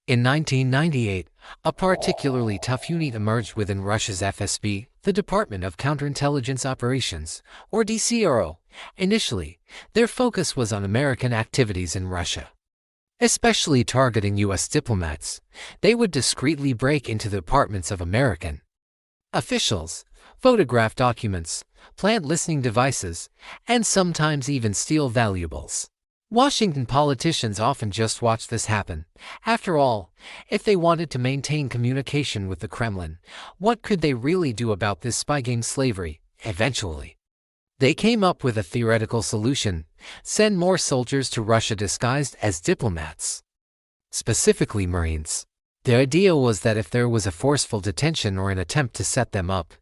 In 1998, a particularly tough unit emerged within Russia's FSB, the Department of Counterintelligence Operations, or DCRO. Initially, their focus was on American activities in Russia, especially targeting U.S. diplomats. They would discreetly break into the apartments of American officials, photograph documents, plant listening devices, and sometimes even steal valuables. Washington politicians often just watched this happen. After all, if they wanted to maintain communication with the Kremlin, what could they really do about this spy-game slavery? Eventually, they came up with a theoretical solution: send more soldiers to Russia disguised as diplomats, specifically Marines. The idea was that if there was a forceful detention or an attempt to set them up,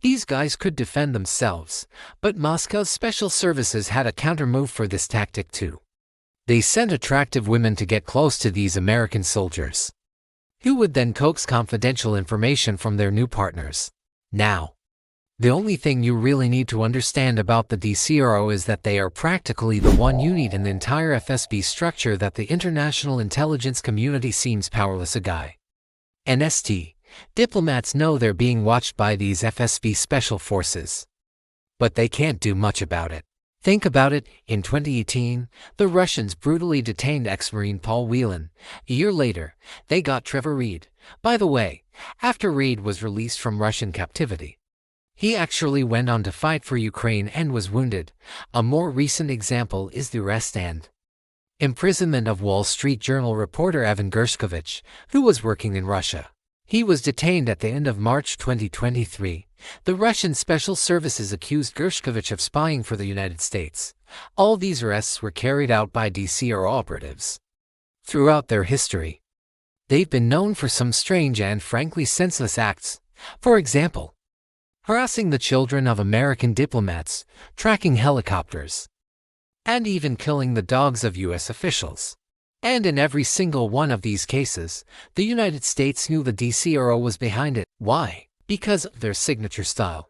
these guys could defend themselves. But Moscow's special services had a countermove for this tactic too. They sent attractive women to get close to these American soldiers, who would then coax confidential information from their new partners. Now, the only thing you really need to understand about the DCRO is that they are practically the one unit in the entire FSB structure that the international intelligence community seems powerless against. NST. Diplomats know they're being watched by these FSB special forces, but they can't do much about it. Think about it. In 2018, the Russians brutally detained ex-Marine Paul Whelan. A year later, they got Trevor Reed. By the way, after Reed was released from Russian captivity, he actually went on to fight for Ukraine and was wounded. A more recent example is the arrest and imprisonment of Wall Street Journal reporter Evan Gershkovich, who was working in Russia. He was detained at the end of March 2023. The Russian Special Services accused Gershkovich of spying for the United States. All these arrests were carried out by DCRO operatives. Throughout their history, they've been known for some strange and frankly senseless acts. For example, harassing the children of American diplomats, tracking helicopters, and even killing the dogs of U.S. officials. And in every single one of these cases, the United States knew the DCRO was behind it. Why? Because of their signature style.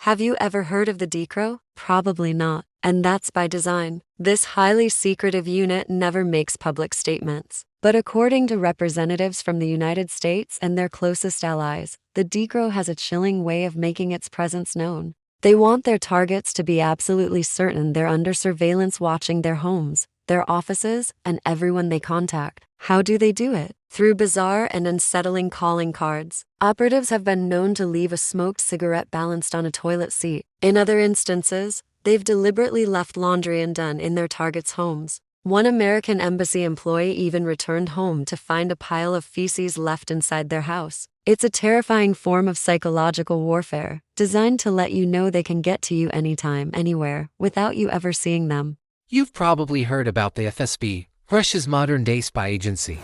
Have you ever heard of the DCRO? Probably not. And that's by design. This highly secretive unit never makes public statements. But according to representatives from the United States and their closest allies, the DCRO has a chilling way of making its presence known. They want their targets to be absolutely certain they're under surveillance, watching their homes, their offices, and everyone they contact. How do they do it? Through bizarre and unsettling calling cards. Operatives have been known to leave a smoked cigarette balanced on a toilet seat. In other instances, they've deliberately left laundry undone in their targets' homes. One American embassy employee even returned home to find a pile of feces left inside their house. It's a terrifying form of psychological warfare, designed to let you know they can get to you anytime, anywhere, without you ever seeing them. You've probably heard about the FSB, Russia's modern-day spy agency.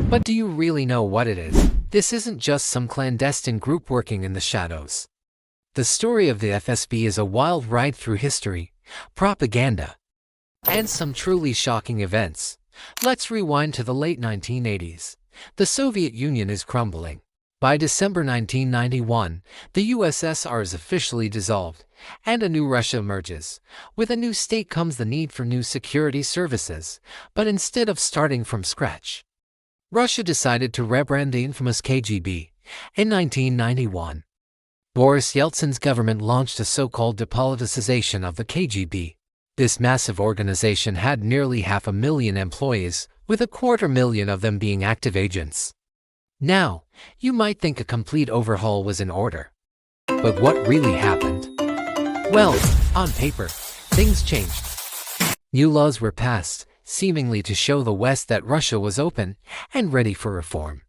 But do you really know what it is? This isn't just some clandestine group working in the shadows. The story of the FSB is a wild ride through history, propaganda, and some truly shocking events. Let's rewind to the late 1980s. The Soviet Union is crumbling. By December 1991, the USSR is officially dissolved, and a new Russia emerges. With a new state comes the need for new security services. But instead of starting from scratch, Russia decided to rebrand the infamous KGB. In 1991, Boris Yeltsin's government launched a so-called depoliticization of the KGB. This massive organization had nearly 500,000 employees, with 250,000 of them being active agents. Now, you might think a complete overhaul was in order. But what really happened? Well, on paper, things changed. New laws were passed, seemingly to show the West that Russia was open and ready for reform.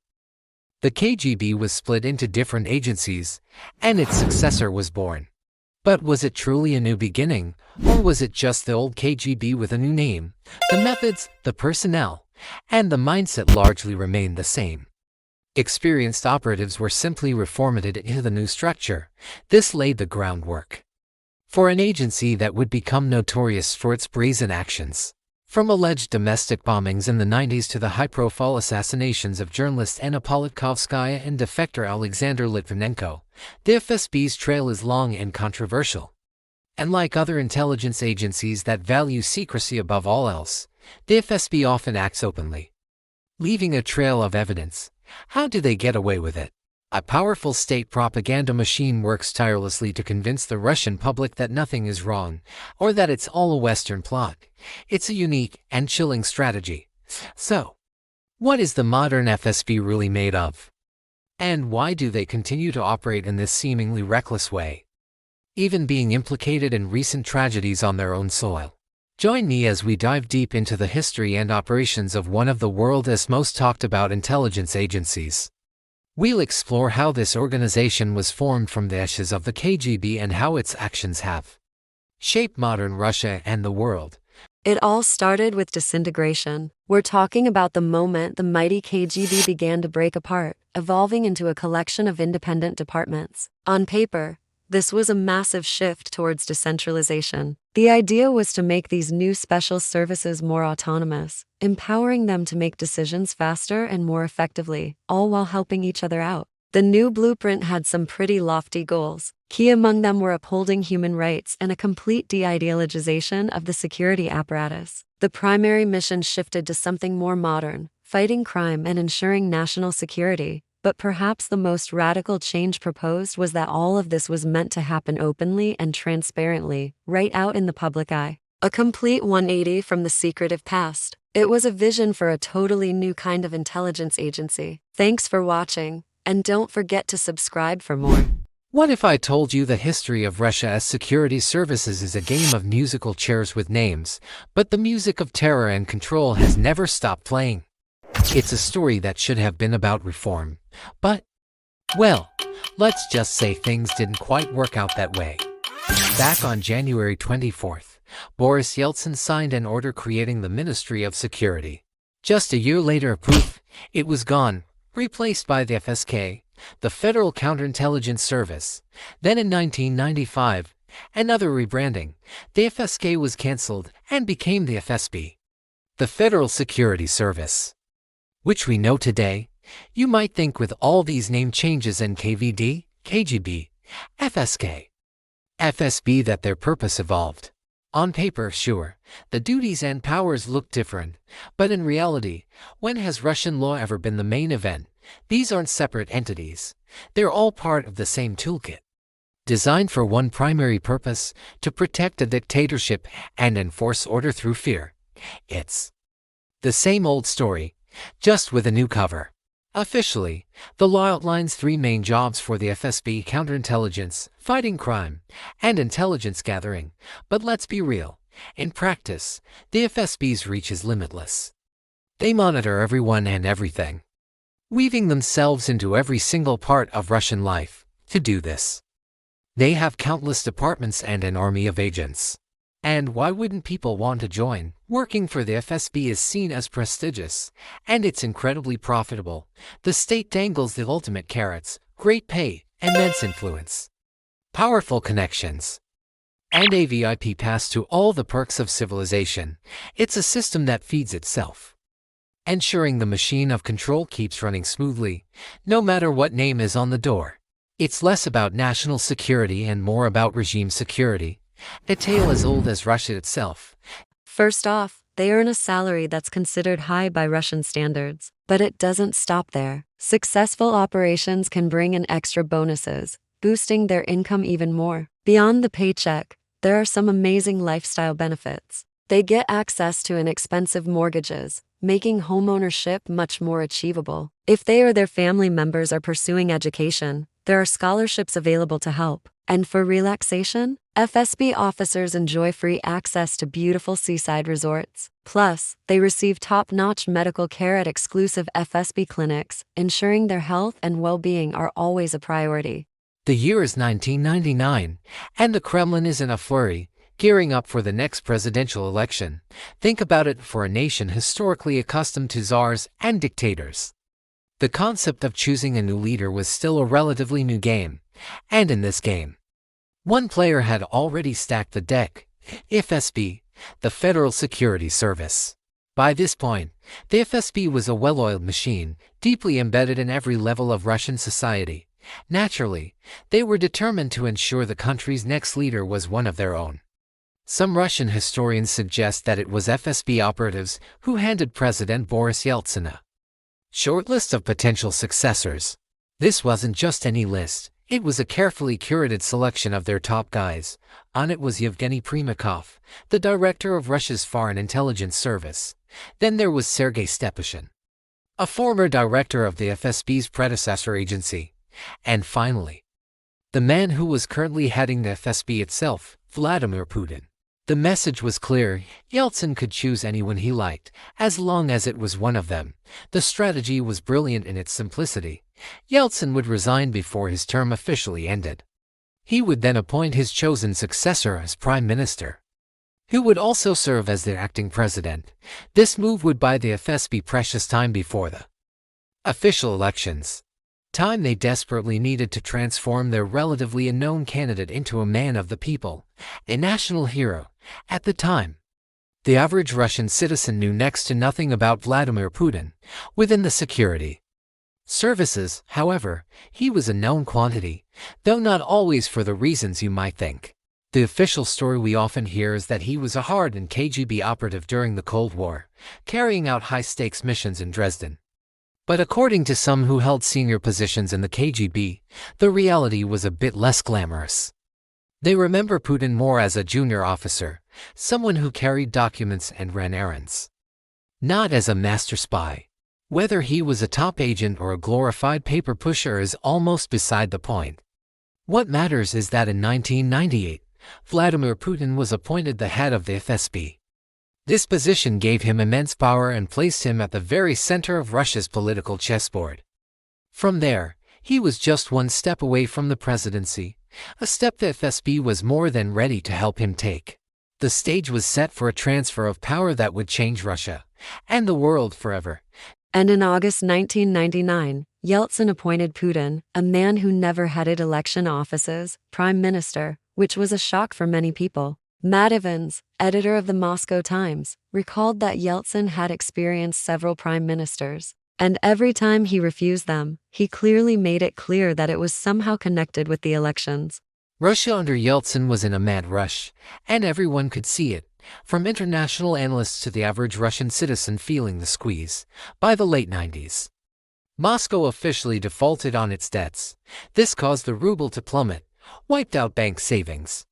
The KGB was split into different agencies, and its successor was born. But was it truly a new beginning, or was it just the old KGB with a new name? The methods, the personnel, and the mindset largely remained the same. Experienced operatives were simply reformatted into the new structure. This laid the groundwork for an agency that would become notorious for its brazen actions. From alleged domestic bombings in the 90s to the high-profile assassinations of journalist Anna Politkovskaya and defector Alexander Litvinenko, the FSB's trail is long and controversial. And like other intelligence agencies that value secrecy above all else, the FSB often acts openly. leaving a trail of evidence. How do they get away with it? A powerful state propaganda machine works tirelessly to convince the Russian public that nothing is wrong, or that it's all a Western plot. It's a unique and chilling strategy. So, what is the modern FSB really made of? And why do they continue to operate in this seemingly reckless way, even being implicated in recent tragedies on their own soil? Join me as we dive deep into the history and operations of one of the world's most talked about intelligence agencies. We'll explore how this organization was formed from the ashes of the KGB and how its actions have shaped modern Russia and the world. It all started with disintegration. We're talking about the moment the mighty KGB began to break apart, evolving into a collection of independent departments. On paper, this was a massive shift towards decentralization. The idea was to make these new special services more autonomous, empowering them to make decisions faster and more effectively, all while helping each other out. The new blueprint had some pretty lofty goals. Key among them were upholding human rights and a complete de-ideologization of the security apparatus. The primary mission shifted to something more modern, fighting crime and ensuring national security. But perhaps the most radical change proposed was that all of this was meant to happen openly and transparently, right out in the public eye. A complete 180 from the secretive past. It was a vision for a totally new kind of intelligence agency. Thanks for watching, and don't forget to subscribe for more. What if I told you the history of Russia's security services is a game of musical chairs with names, but the music of terror and control has never stopped playing? It's a story that should have been about reform, but, well, let's just say things didn't quite work out that way. Back on January 24th, Boris Yeltsin signed an order creating the Ministry of Security. Just a year later, poof, it was gone, replaced by the FSK, the Federal Counterintelligence Service. Then in 1995, another rebranding, the FSK was cancelled and became the FSB, the Federal Security Service, which we know today. You might think with all these name changes in KVD, KGB, FSK, FSB that their purpose evolved. On paper, sure, the duties and powers look different, but in reality, when has Russian law ever been the main event? These aren't separate entities. They're all part of the same toolkit, designed for one primary purpose: to protect a dictatorship and enforce order through fear. It's the same old story, just with a new cover. Officially, the law outlines three main jobs for the FSB: counterintelligence, fighting crime, and intelligence gathering. But let's be real, in practice, the FSB's reach is limitless. They monitor everyone and everything, weaving themselves into every single part of Russian life. To do this, they have countless departments and an army of agents. And why wouldn't people want to join? Working for the FSB is seen as prestigious, and it's incredibly profitable. The state dangles the ultimate carrots: great pay, immense influence, powerful connections, and a VIP pass to all the perks of civilization. It's a system that feeds itself, ensuring the machine of control keeps running smoothly, no matter what name is on the door. It's less about national security and more about regime security, a tale as old as Russia itself. First off, they earn a salary that's considered high by Russian standards. But it doesn't stop there. Successful operations can bring in extra bonuses, boosting their income even more. Beyond the paycheck, there are some amazing lifestyle benefits. They get access to inexpensive mortgages, making homeownership much more achievable. If they or their family members are pursuing education, there are scholarships available to help. And for relaxation, FSB officers enjoy free access to beautiful seaside resorts. Plus, they receive top-notch medical care at exclusive FSB clinics, ensuring their health and well-being are always a priority. The year is 1999, and the Kremlin is in a flurry, gearing up for the next presidential election. Think about it: for a nation historically accustomed to czars and dictators, the concept of choosing a new leader was still a relatively new game. And in this game, one player had already stacked the deck: FSB, the Federal Security Service. By this point, the FSB was a well-oiled machine, deeply embedded in every level of Russian society. Naturally, they were determined to ensure the country's next leader was one of their own. Some Russian historians suggest that it was FSB operatives who handed President Boris Yeltsin a Short list of potential successors. This wasn't just any list, it was a carefully curated selection of their top guys. On it was Yevgeny Primakov, the director of Russia's Foreign Intelligence Service. Then there was Sergei Stepashin, a former director of the FSB's predecessor agency. And finally, the man who was currently heading the FSB itself, Vladimir Putin. The message was clear: Yeltsin could choose anyone he liked, as long as it was one of them. The strategy was brilliant in its simplicity. Yeltsin would resign before his term officially ended. He would then appoint his chosen successor as prime minister, who would also serve as the acting president. This move would buy the FSB precious time before the official elections, time they desperately needed to transform their relatively unknown candidate into a man of the people, a national hero. At the time, the average Russian citizen knew next to nothing about Vladimir Putin. Within the security services, however, he was a known quantity, though not always for the reasons you might think. The official story we often hear is that he was a hardened KGB operative during the Cold War, carrying out high-stakes missions in Dresden. But according to some who held senior positions in the KGB, the reality was a bit less glamorous. They remember Putin more as a junior officer, someone who carried documents and ran errands, not as a master spy. Whether he was a top agent or a glorified paper pusher is almost beside the point. What matters is that in 1998, Vladimir Putin was appointed the head of the FSB. This position gave him immense power and placed him at the very center of Russia's political chessboard. From there, he was just one step away from the presidency, a step the FSB was more than ready to help him take. The stage was set for a transfer of power that would change Russia and the world forever. And in August 1999, Yeltsin appointed Putin, a man who never headed election offices, prime minister, which was a shock for many people. Matt Evans, editor of the Moscow Times, recalled that Yeltsin had experienced several prime ministers, and every time he refused them, he clearly made it clear that it was somehow connected with the elections. Russia under Yeltsin was in a mad rush, and everyone could see it, from international analysts to the average Russian citizen feeling the squeeze. By the late 90s, Moscow officially defaulted on its debts. This caused the ruble to plummet, wiped out bank savings,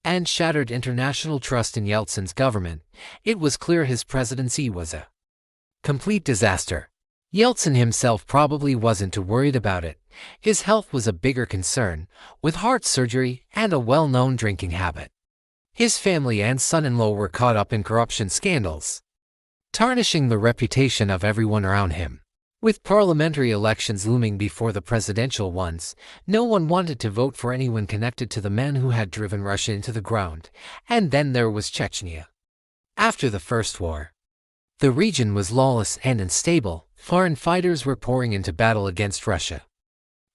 and shattered international trust in Yeltsin's government. It was clear his presidency was a complete disaster. Yeltsin himself probably wasn't too worried about it. His health was a bigger concern, with heart surgery and a well-known drinking habit. His family and son-in-law were caught up in corruption scandals, tarnishing the reputation of everyone around him. With parliamentary elections looming before the presidential ones, no one wanted to vote for anyone connected to the man who had driven Russia into the ground. And then there was Chechnya. After the First War, the region was lawless and unstable. Foreign fighters were pouring into battle against Russia.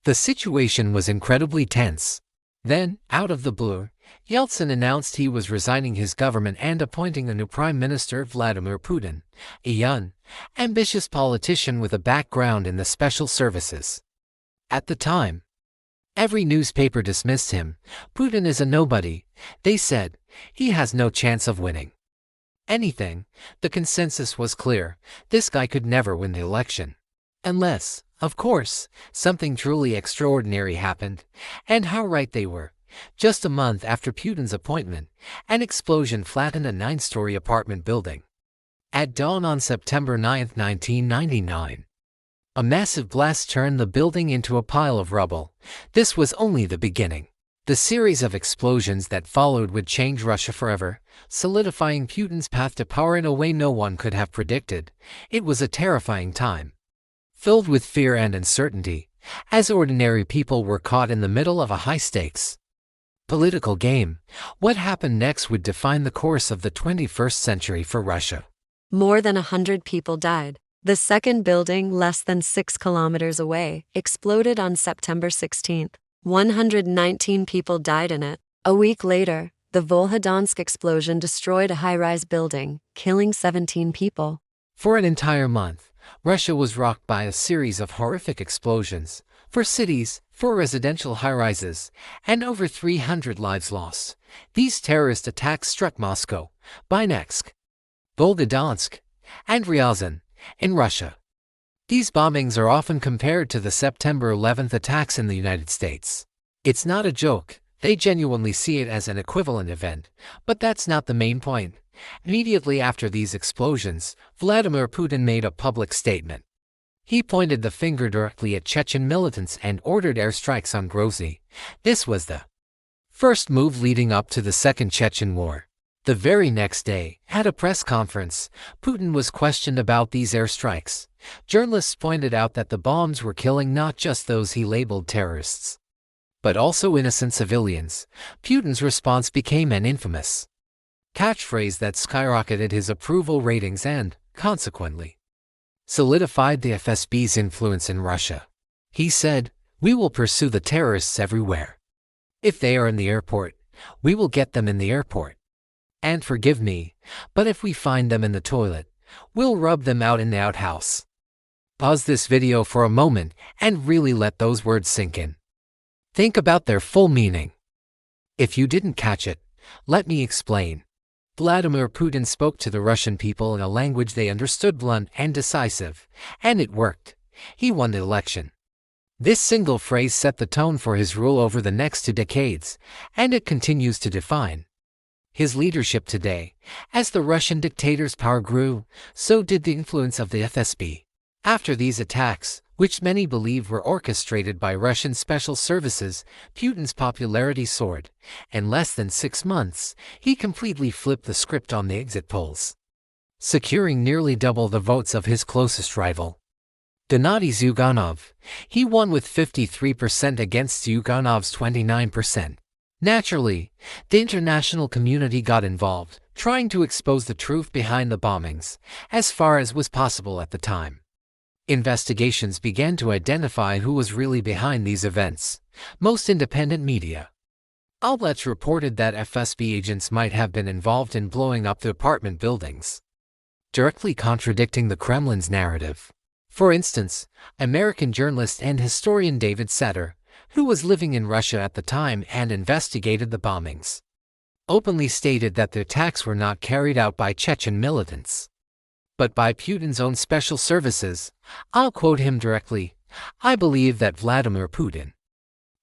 The situation was incredibly tense. Then, out of the blue, Yeltsin announced he was resigning his government and appointing a new prime minister, Vladimir Putin, a young, ambitious politician with a background in the special services. At the time, every newspaper dismissed him. Putin is a nobody, they said. He has no chance of winning anything. The consensus was clear: this guy could never win the election. Unless, of course, something truly extraordinary happened. And how right they were. Just a month after Putin's appointment, an explosion flattened a 9-story apartment building. At dawn on September 9, 1999, a massive blast turned the building into a pile of rubble. This was only the beginning. The series of explosions that followed would change Russia forever, solidifying Putin's path to power in a way no one could have predicted. It was a terrifying time, filled with fear and uncertainty, as ordinary people were caught in the middle of a high-stakes political game. What happened next would define the course of the 21st century for Russia. More than 100 people died. The second building, less than 6 kilometers away, exploded on September 16. 119 people died in it. A week later, the Volgodonsk explosion destroyed a high-rise building, killing 17 people. For an entire month, Russia was rocked by a series of horrific explosions, for cities, for residential high-rises, and over 300 lives lost. These terrorist attacks struck Moscow, Donetsk, Volgodonsk, and Ryazan, in Russia. These bombings are often compared to the September 11th attacks in the United States. It's not a joke, they genuinely see it as an equivalent event, but that's not the main point. Immediately after these explosions, Vladimir Putin made a public statement. He pointed the finger directly at Chechen militants and ordered airstrikes on Grozny. This was the first move leading up to the Second Chechen War. The very next day, at a press conference, Putin was questioned about these airstrikes. Journalists pointed out that the bombs were killing not just those he labeled terrorists, but also innocent civilians. Putin's response became an infamous catchphrase that skyrocketed his approval ratings and, consequently, solidified the FSB's influence in Russia. He said, "We will pursue the terrorists everywhere. If they are in the airport, we will get them in the airport. And forgive me, but if we find them in the toilet, we'll rub them out in the outhouse." Pause this video for a moment and really let those words sink in. Think about their full meaning. If you didn't catch it, let me explain. Vladimir Putin spoke to the Russian people in a language they understood, blunt and decisive, and it worked. He won the election. This single phrase set the tone for his rule over the next 2 decades, and it continues to define his leadership today. As the Russian dictator's power grew, so did the influence of the FSB. After these attacks, which many believe were orchestrated by Russian special services, Putin's popularity soared. In less than 6 months, he completely flipped the script on the exit polls, securing nearly double the votes of his closest rival, Gennady Zyuganov. He won with 53% against Zyuganov's 29%. Naturally, the international community got involved, trying to expose the truth behind the bombings, as far as was possible at the time. Investigations began to identify who was really behind these events. Most independent media outlets reported that FSB agents might have been involved in blowing up the apartment buildings, directly contradicting the Kremlin's narrative. For instance, American journalist and historian David Setter, who was living in Russia at the time and investigated the bombings, openly stated that the attacks were not carried out by Chechen militants, but by Putin's own special services. I'll quote him directly, "I believe that Vladimir Putin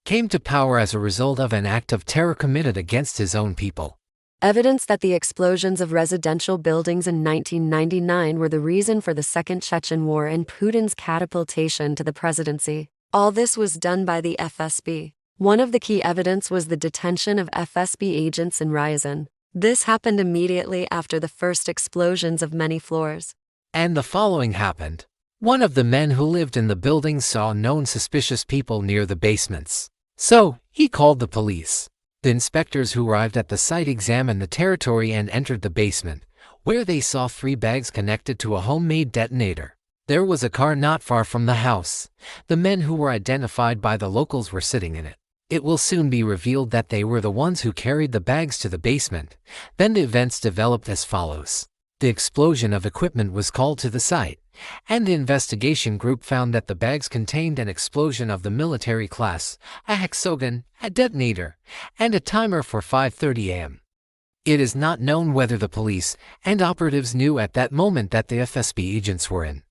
came to power as a result of an act of terror committed against his own people." Evidence that the explosions of residential buildings in 1999 were the reason for the Second Chechen War and Putin's catapultation to the presidency. All this was done by the FSB. One of the key evidence was the detention of FSB agents in Ryazan. This happened immediately after the first explosions of many floors. And the following happened. One of the men who lived in the building saw known suspicious people near the basements. So, he called the police. The inspectors who arrived at the site examined the territory and entered the basement, where they saw 3 bags connected to a homemade detonator. There was a car not far from the house. The men who were identified by the locals were sitting in it. It will soon be revealed that they were the ones who carried the bags to the basement. Then the events developed as follows. The explosion of equipment was called to the site, and the investigation group found that the bags contained an explosion of the military class, a hexagon, a detonator, and a timer for 5:30 a.m. It is not known whether the police and operatives knew at that moment that the FSB agents were in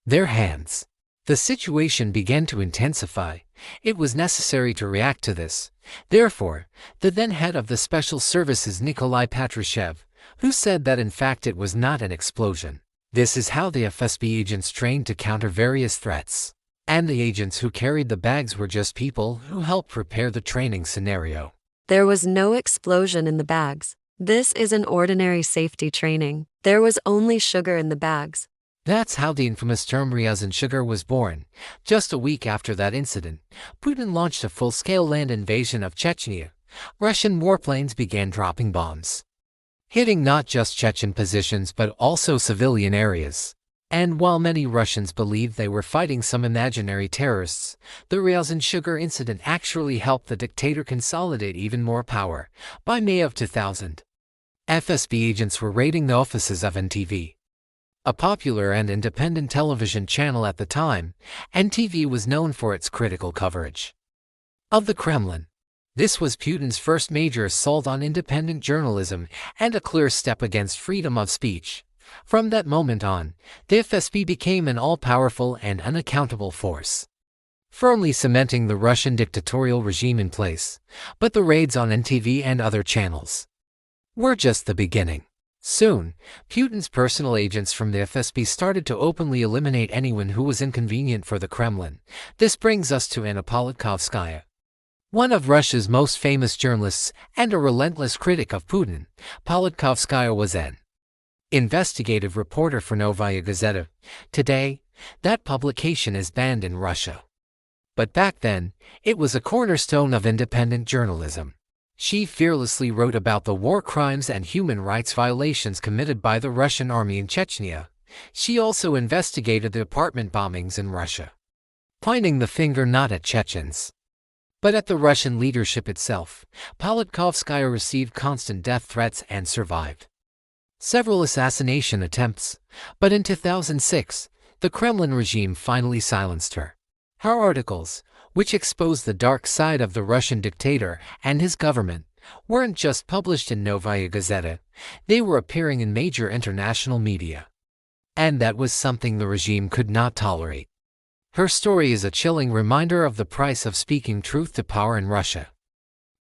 their hands. The situation began to intensify. It was necessary to react to this. Therefore, the then head of the Special Services, Nikolai Patrushev, who said that in fact it was not an explosion. This is how the FSB agents trained to counter various threats. And the agents who carried the bags were just people who helped prepare the training scenario. There was no explosion in the bags. This is an ordinary safety training. There was only sugar in the bags. That's how the infamous term Ryazan sugar was born. Just a week after that incident, Putin launched a full-scale land invasion of Chechnya. Russian warplanes began dropping bombs, hitting not just Chechen positions but also civilian areas. And while many Russians believed they were fighting some imaginary terrorists, the Ryazan sugar incident actually helped the dictator consolidate even more power. By May of 2000, FSB agents were raiding the offices of NTV, a popular and independent television channel at the time. NTV was known for its critical coverage of the Kremlin. This was Putin's first major assault on independent journalism and a clear step against freedom of speech. From that moment on, the FSB became an all-powerful and unaccountable force, firmly cementing the Russian dictatorial regime in place. But the raids on NTV and other channels were just the beginning. Soon, Putin's personal agents from the FSB started to openly eliminate anyone who was inconvenient for the Kremlin. This brings us to Anna Politkovskaya, one of Russia's most famous journalists and a relentless critic of Putin. Politkovskaya was an investigative reporter for Novaya Gazeta. Today, that publication is banned in Russia. But back then, it was a cornerstone of independent journalism. She fearlessly wrote about the war crimes and human rights violations committed by the Russian army in Chechnya. She also investigated the apartment bombings in Russia, pointing the finger not at Chechens, but at the Russian leadership itself. Politkovskaya received constant death threats and survived several assassination attempts, but in 2006, the Kremlin regime finally silenced her. Her articles, which exposed the dark side of the Russian dictator and his government, weren't just published in Novaya Gazeta, they were appearing in major international media. And that was something the regime could not tolerate. Her story is a chilling reminder of the price of speaking truth to power in Russia.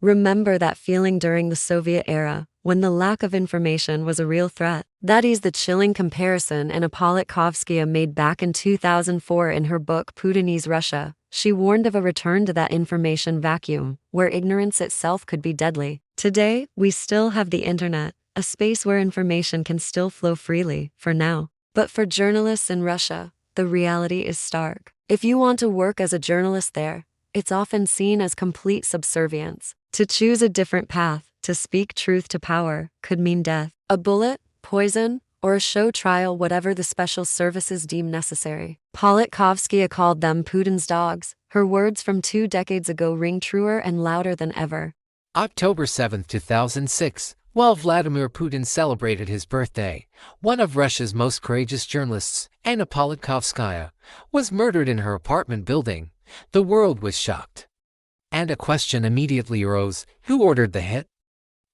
Remember that feeling during the Soviet era, when the lack of information was a real threat? That is the chilling comparison Anna Politkovskaya made back in 2004 in her book Putin's Russia. She warned of a return to that information vacuum, where ignorance itself could be deadly. Today, we still have the internet, a space where information can still flow freely, for now. But for journalists in Russia, the reality is stark. If you want to work as a journalist there, it's often seen as complete subservience. To choose a different path, to speak truth to power, could mean death. A bullet, poison, or a show trial, whatever the special services deem necessary. Politkovskaya called them Putin's dogs. Her words from 2 decades ago ring truer and louder than ever. October 7, 2006, while Vladimir Putin celebrated his birthday, one of Russia's most courageous journalists, Anna Politkovskaya, was murdered in her apartment building. The world was shocked, and a question immediately arose: who ordered the hit?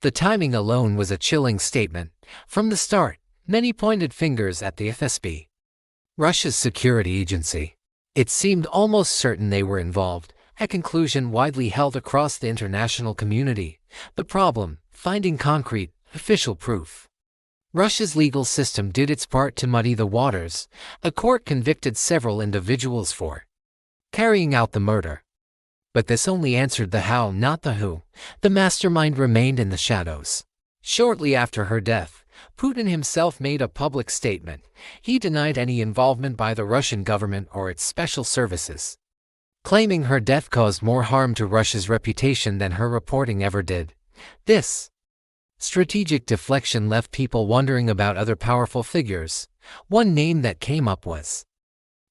The timing alone was a chilling statement. From the start, many pointed fingers at the FSB, Russia's security agency. It seemed almost certain they were involved, a conclusion widely held across the international community. The problem: finding concrete, official proof. Russia's legal system did its part to muddy the waters. A court convicted several individuals for carrying out the murder. But this only answered the how, not the who. The mastermind remained in the shadows. Shortly after her death, Putin himself made a public statement. He denied any involvement by the Russian government or its special services, claiming her death caused more harm to Russia's reputation than her reporting ever did. This strategic deflection left people wondering about other powerful figures. One name that came up was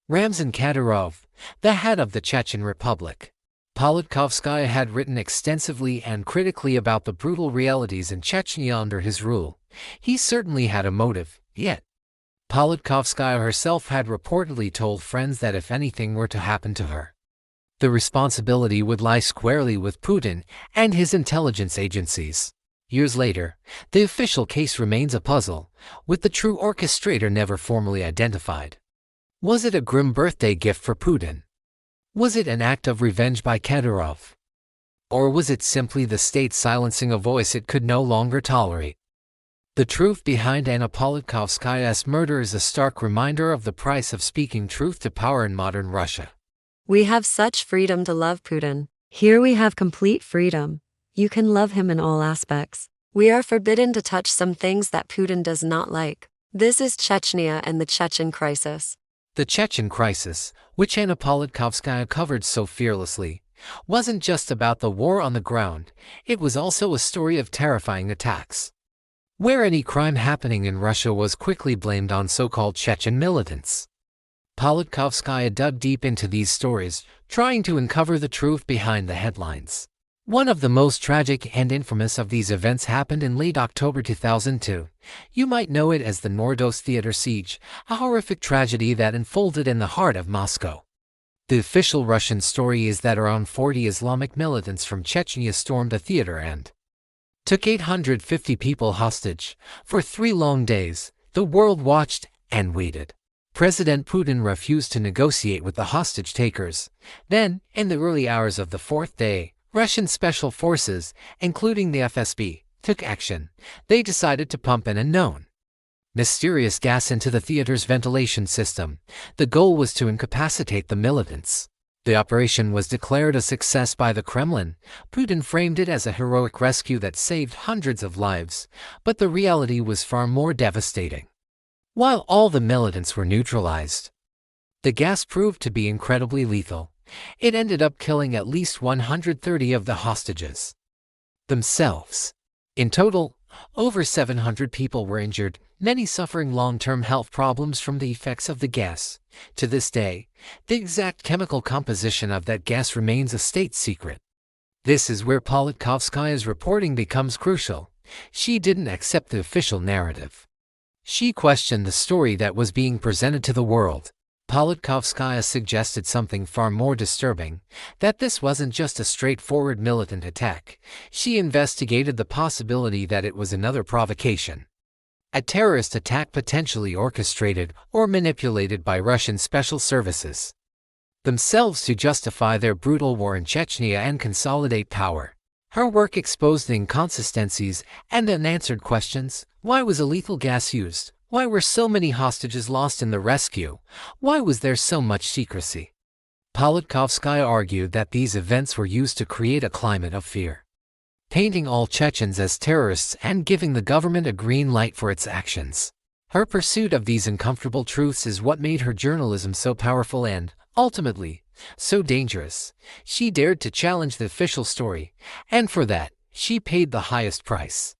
Ramzan Kadyrov, the head of the Chechen Republic. Politkovskaya had written extensively and critically about the brutal realities in Chechnya under his rule. He certainly had a motive, yet Politkovskaya herself had reportedly told friends that if anything were to happen to her, the responsibility would lie squarely with Putin and his intelligence agencies. Years later, the official case remains a puzzle, with the true orchestrator never formally identified. Was it a grim birthday gift for Putin? Was it an act of revenge by Kadyrov? Or was it simply the state silencing a voice it could no longer tolerate? The truth behind Anna Politkovskaya's murder is a stark reminder of the price of speaking truth to power in modern Russia. We have such freedom to love Putin. Here we have complete freedom. You can love him in all aspects. We are forbidden to touch some things that Putin does not like. This is Chechnya and the Chechen crisis. The Chechen crisis, which Anna Politkovskaya covered so fearlessly, wasn't just about the war on the ground. It was also a story of terrifying attacks, where any crime happening in Russia was quickly blamed on so-called Chechen militants. Politkovskaya dug deep into these stories, trying to uncover the truth behind the headlines. One of the most tragic and infamous of these events happened in late October 2002. You might know it as the Nordost Theater siege, a horrific tragedy that unfolded in the heart of Moscow. The official Russian story is that around 40 Islamic militants from Chechnya stormed a theater and took 850 people hostage. For 3 long days, The world watched and waited. President Putin refused to negotiate with the hostage takers. Then, in the early hours of the fourth day, Russian special forces, including the FSB, took action. They decided to pump an unknown, mysterious gas into the theater's ventilation system. The goal was to incapacitate the militants. The operation was declared a success by the Kremlin. Putin framed it as a heroic rescue that saved hundreds of lives, but the reality was far more devastating. While all the militants were neutralized, the gas proved to be incredibly lethal. It ended up killing at least 130 of the hostages themselves. In total, over 700 people were injured, many suffering long-term health problems from the effects of the gas. To this day, the exact chemical composition of that gas remains a state secret. This is where Politkovskaya's reporting becomes crucial. She didn't accept the official narrative. She questioned the story that was being presented to the world. Politkovskaya suggested something far more disturbing, that this wasn't just a straightforward militant attack. She investigated the possibility that it was another provocation, a terrorist attack potentially orchestrated or manipulated by Russian special services themselves to justify their brutal war in Chechnya and consolidate power. Her work exposed the inconsistencies and unanswered questions. Why was a lethal gas used? Why were so many hostages lost in the rescue? Why was there so much secrecy? Politkovskaya argued that these events were used to create a climate of fear, painting all Chechens as terrorists and giving the government a green light for its actions. Her pursuit of these uncomfortable truths is what made her journalism so powerful and, ultimately, so dangerous. She dared to challenge the official story, and for that, she paid the highest price.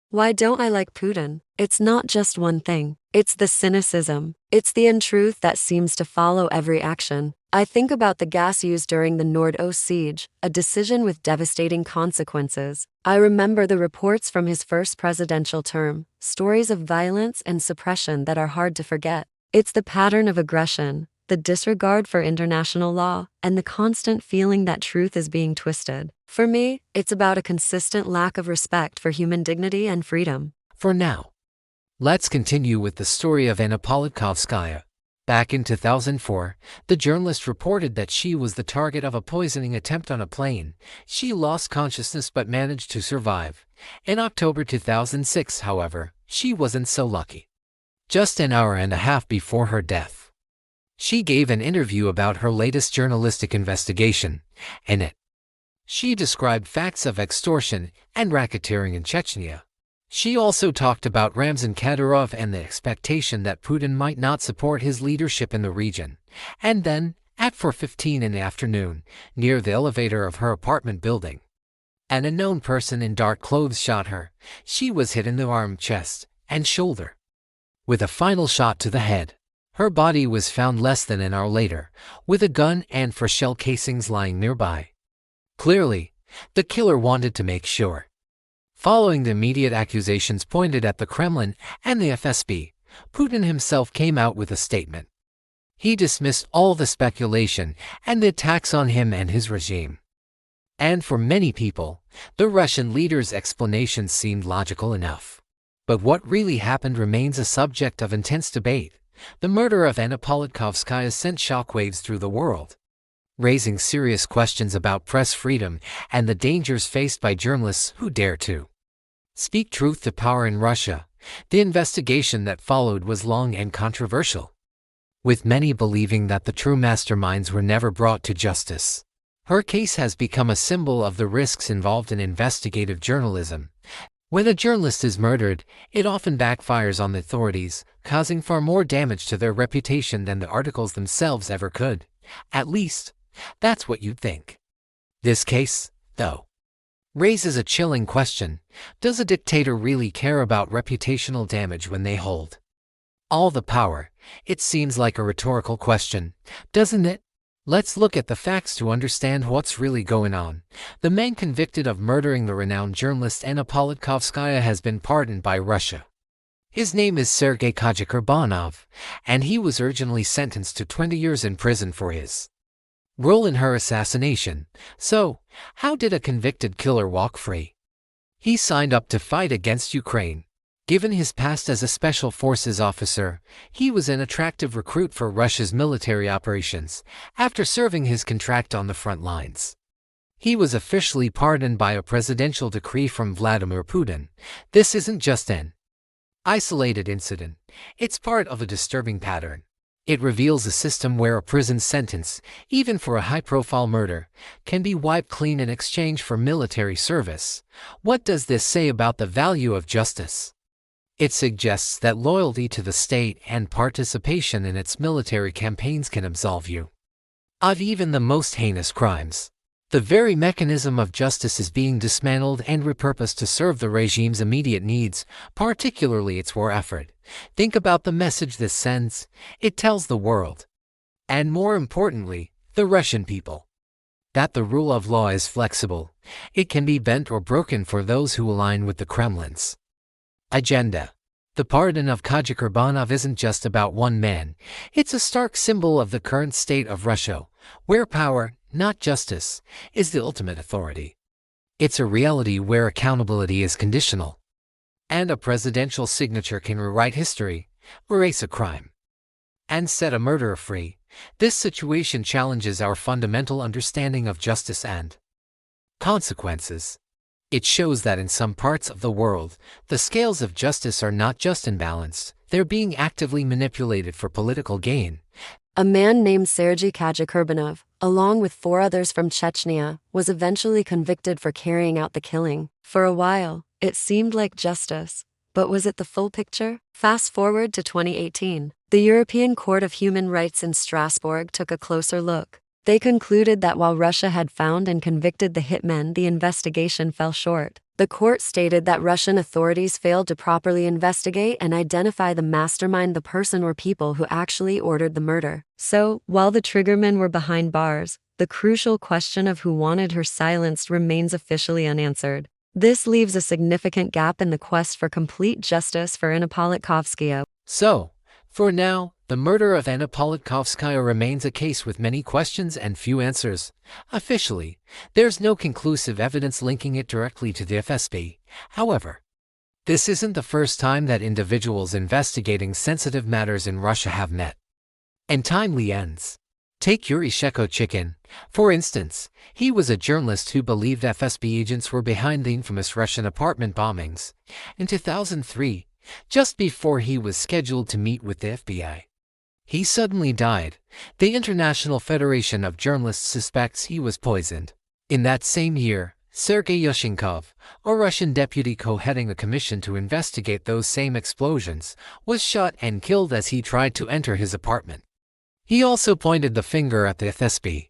Why don't I like Putin? It's not just one thing. It's the cynicism. It's the untruth that seems to follow every action. I think about the gas used during the Nord-Ost siege, a decision with devastating consequences. I remember the reports from his first presidential term, stories of violence and suppression that are hard to forget. It's the pattern of aggression, the disregard for international law, and the constant feeling that truth is being twisted. For me, it's about a consistent lack of respect for human dignity and freedom. For now, let's continue with the story of Anna Politkovskaya. Back in 2004, the journalist reported that she was the target of a poisoning attempt on a plane. She lost consciousness but managed to survive. In October 2006, however, she wasn't so lucky. Just an hour and a half before her death, she gave an interview about her latest journalistic investigation. In it, she described facts of extortion and racketeering in Chechnya. She also talked about Ramzan Kadyrov and the expectation that Putin might not support his leadership in the region. And then, at 4:15 in the afternoon, near the elevator of her apartment building, an unknown person in dark clothes shot her. She was hit in the arm, chest, and shoulder, with a final shot to the head. Her body was found less than an hour later, with a gun and 4 shell casings lying nearby. Clearly, the killer wanted to make sure. Following the immediate accusations pointed at the Kremlin and the FSB, Putin himself came out with a statement. He dismissed all the speculation and the attacks on him and his regime. And for many people, the Russian leader's explanations seemed logical enough. But what really happened remains a subject of intense debate. The murder of Anna Politkovskaya sent shockwaves through the world, raising serious questions about press freedom and the dangers faced by journalists who dare to speak truth to power in Russia. The investigation that followed was long and controversial, with many believing that the true masterminds were never brought to justice. Her case has become a symbol of the risks involved in investigative journalism. When a journalist is murdered, it often backfires on the authorities, causing far more damage to their reputation than the articles themselves ever could. At least, that's what you'd think. This case, though, raises a chilling question. Does a dictator really care about reputational damage when they hold all the power? It seems like a rhetorical question, doesn't it? Let's look at the facts to understand what's really going on. The man convicted of murdering the renowned journalist Anna Politkovskaya has been pardoned by Russia. His name is Sergei Kurbanov, and he was originally sentenced to 20 years in prison for his role in her assassination. So, how did a convicted killer walk free? He signed up to fight against Ukraine. Given his past as a special forces officer, he was an attractive recruit for Russia's military operations after serving his contract on the front lines. He was officially pardoned by a presidential decree from Vladimir Putin. This isn't just an isolated incident, it's part of a disturbing pattern. It reveals a system where a prison sentence, even for a high-profile murder, can be wiped clean in exchange for military service. What does this say about the value of justice? It suggests that loyalty to the state and participation in its military campaigns can absolve you of even the most heinous crimes. The very mechanism of justice is being dismantled and repurposed to serve the regime's immediate needs, particularly its war effort. Think about the message this sends. It tells the world, and more importantly, the Russian people, that the rule of law is flexible. It can be bent or broken for those who align with the Kremlin's agenda. The pardon of Kurbanov isn't just about one man. It's a stark symbol of the current state of Russia, where power, not justice, is the ultimate authority. It's a reality where accountability is conditional, and a presidential signature can rewrite history, erase a crime, and set a murderer free. This situation challenges our fundamental understanding of justice and consequences. It shows that in some parts of the world, the scales of justice are not just imbalanced, they're being actively manipulated for political gain. A man named Sergei Kurbanov, along with 4 others from Chechnya, was eventually convicted for carrying out the killing. For a while, it seemed like justice. But was it the full picture? Fast forward to 2018. The European Court of Human Rights in Strasbourg took a closer look. They concluded that while Russia had found and convicted the hitmen, the investigation fell short. The court stated that Russian authorities failed to properly investigate and identify the mastermind, the person or people who actually ordered the murder. So, while the triggermen were behind bars, the crucial question of who wanted her silenced remains officially unanswered. This leaves a significant gap in the quest for complete justice for Anna Politkovskaya. So, for now, the murder of Anna Politkovskaya remains a case with many questions and few answers. Officially, there's no conclusive evidence linking it directly to the FSB. However, this isn't the first time that individuals investigating sensitive matters in Russia have met and timely ends. Take Yuri Shchekochikhin, for instance. He was a journalist who believed FSB agents were behind the infamous Russian apartment bombings in 2003, just before he was scheduled to meet with the FBI. He suddenly died. The International Federation of Journalists suspects he was poisoned. In that same year, Sergei Yushchenkov, a Russian deputy co-heading a commission to investigate those same explosions, was shot and killed as he tried to enter his apartment. He also pointed the finger at the FSB.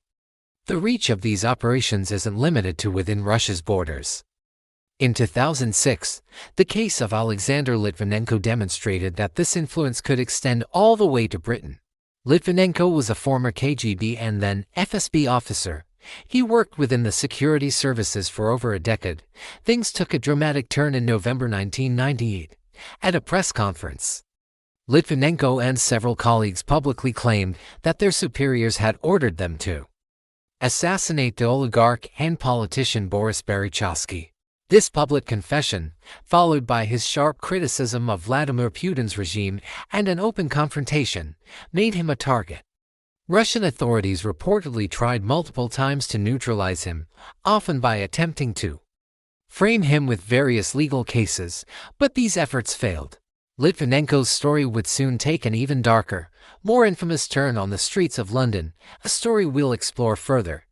The reach of these operations isn't limited to within Russia's borders. In 2006, the case of Alexander Litvinenko demonstrated that this influence could extend all the way to Britain. Litvinenko was a former KGB and then FSB officer. He worked within the security services for over a decade. Things took a dramatic turn in November 1998. At a press conference, Litvinenko and several colleagues publicly claimed that their superiors had ordered them to assassinate the oligarch and politician Boris Berezovsky. This public confession, followed by his sharp criticism of Vladimir Putin's regime and an open confrontation, made him a target. Russian authorities reportedly tried multiple times to neutralize him, often by attempting to frame him with various legal cases, but these efforts failed. Litvinenko's story would soon take an even darker, more infamous turn on the streets of London, a story we'll explore further.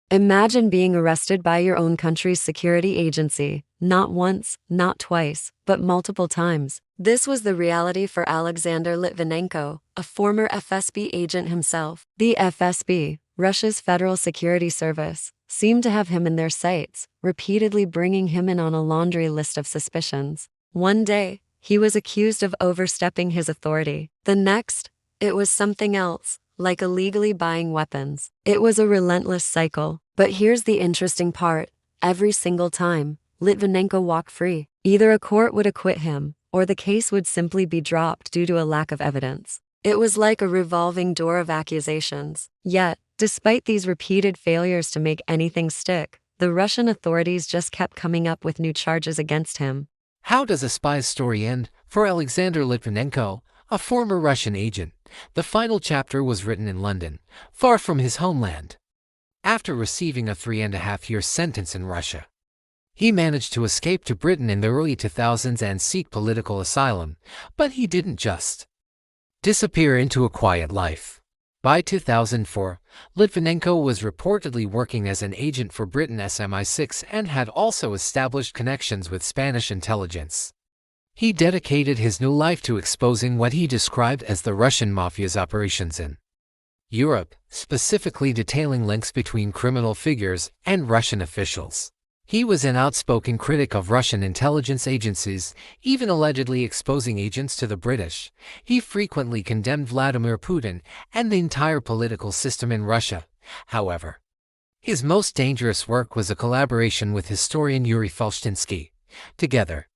Imagine being arrested by your own country's security agency, not once, not twice, but multiple times. This was the reality for Alexander Litvinenko, a former FSB agent himself. The FSB, Russia's Federal Security Service, seemed to have him in their sights, repeatedly bringing him in on a laundry list of suspicions. One day, he was accused of overstepping his authority. The next, it was something else, like illegally buying weapons. It was a relentless cycle. But here's the interesting part. Every single time, Litvinenko walked free. Either a court would acquit him, or the case would simply be dropped due to a lack of evidence. It was like a revolving door of accusations. Yet, despite these repeated failures to make anything stick, the Russian authorities just kept coming up with new charges against him. How does a spy's story end? For Alexander Litvinenko, a former Russian agent, the final chapter was written in London, far from his homeland. After receiving a 3.5-year sentence in Russia, he managed to escape to Britain in the early 2000s and seek political asylum, but he didn't just disappear into a quiet life. By 2004, Litvinenko was reportedly working as an agent for Britain's MI6 and had also established connections with Spanish intelligence. He dedicated his new life to exposing what he described as the Russian mafia's operations in Europe, specifically detailing links between criminal figures and Russian officials. He was an outspoken critic of Russian intelligence agencies, even allegedly exposing agents to the British. He frequently condemned Vladimir Putin and the entire political system in Russia. However, his most dangerous work was a collaboration with historian Yuri Felshtinsky. Together,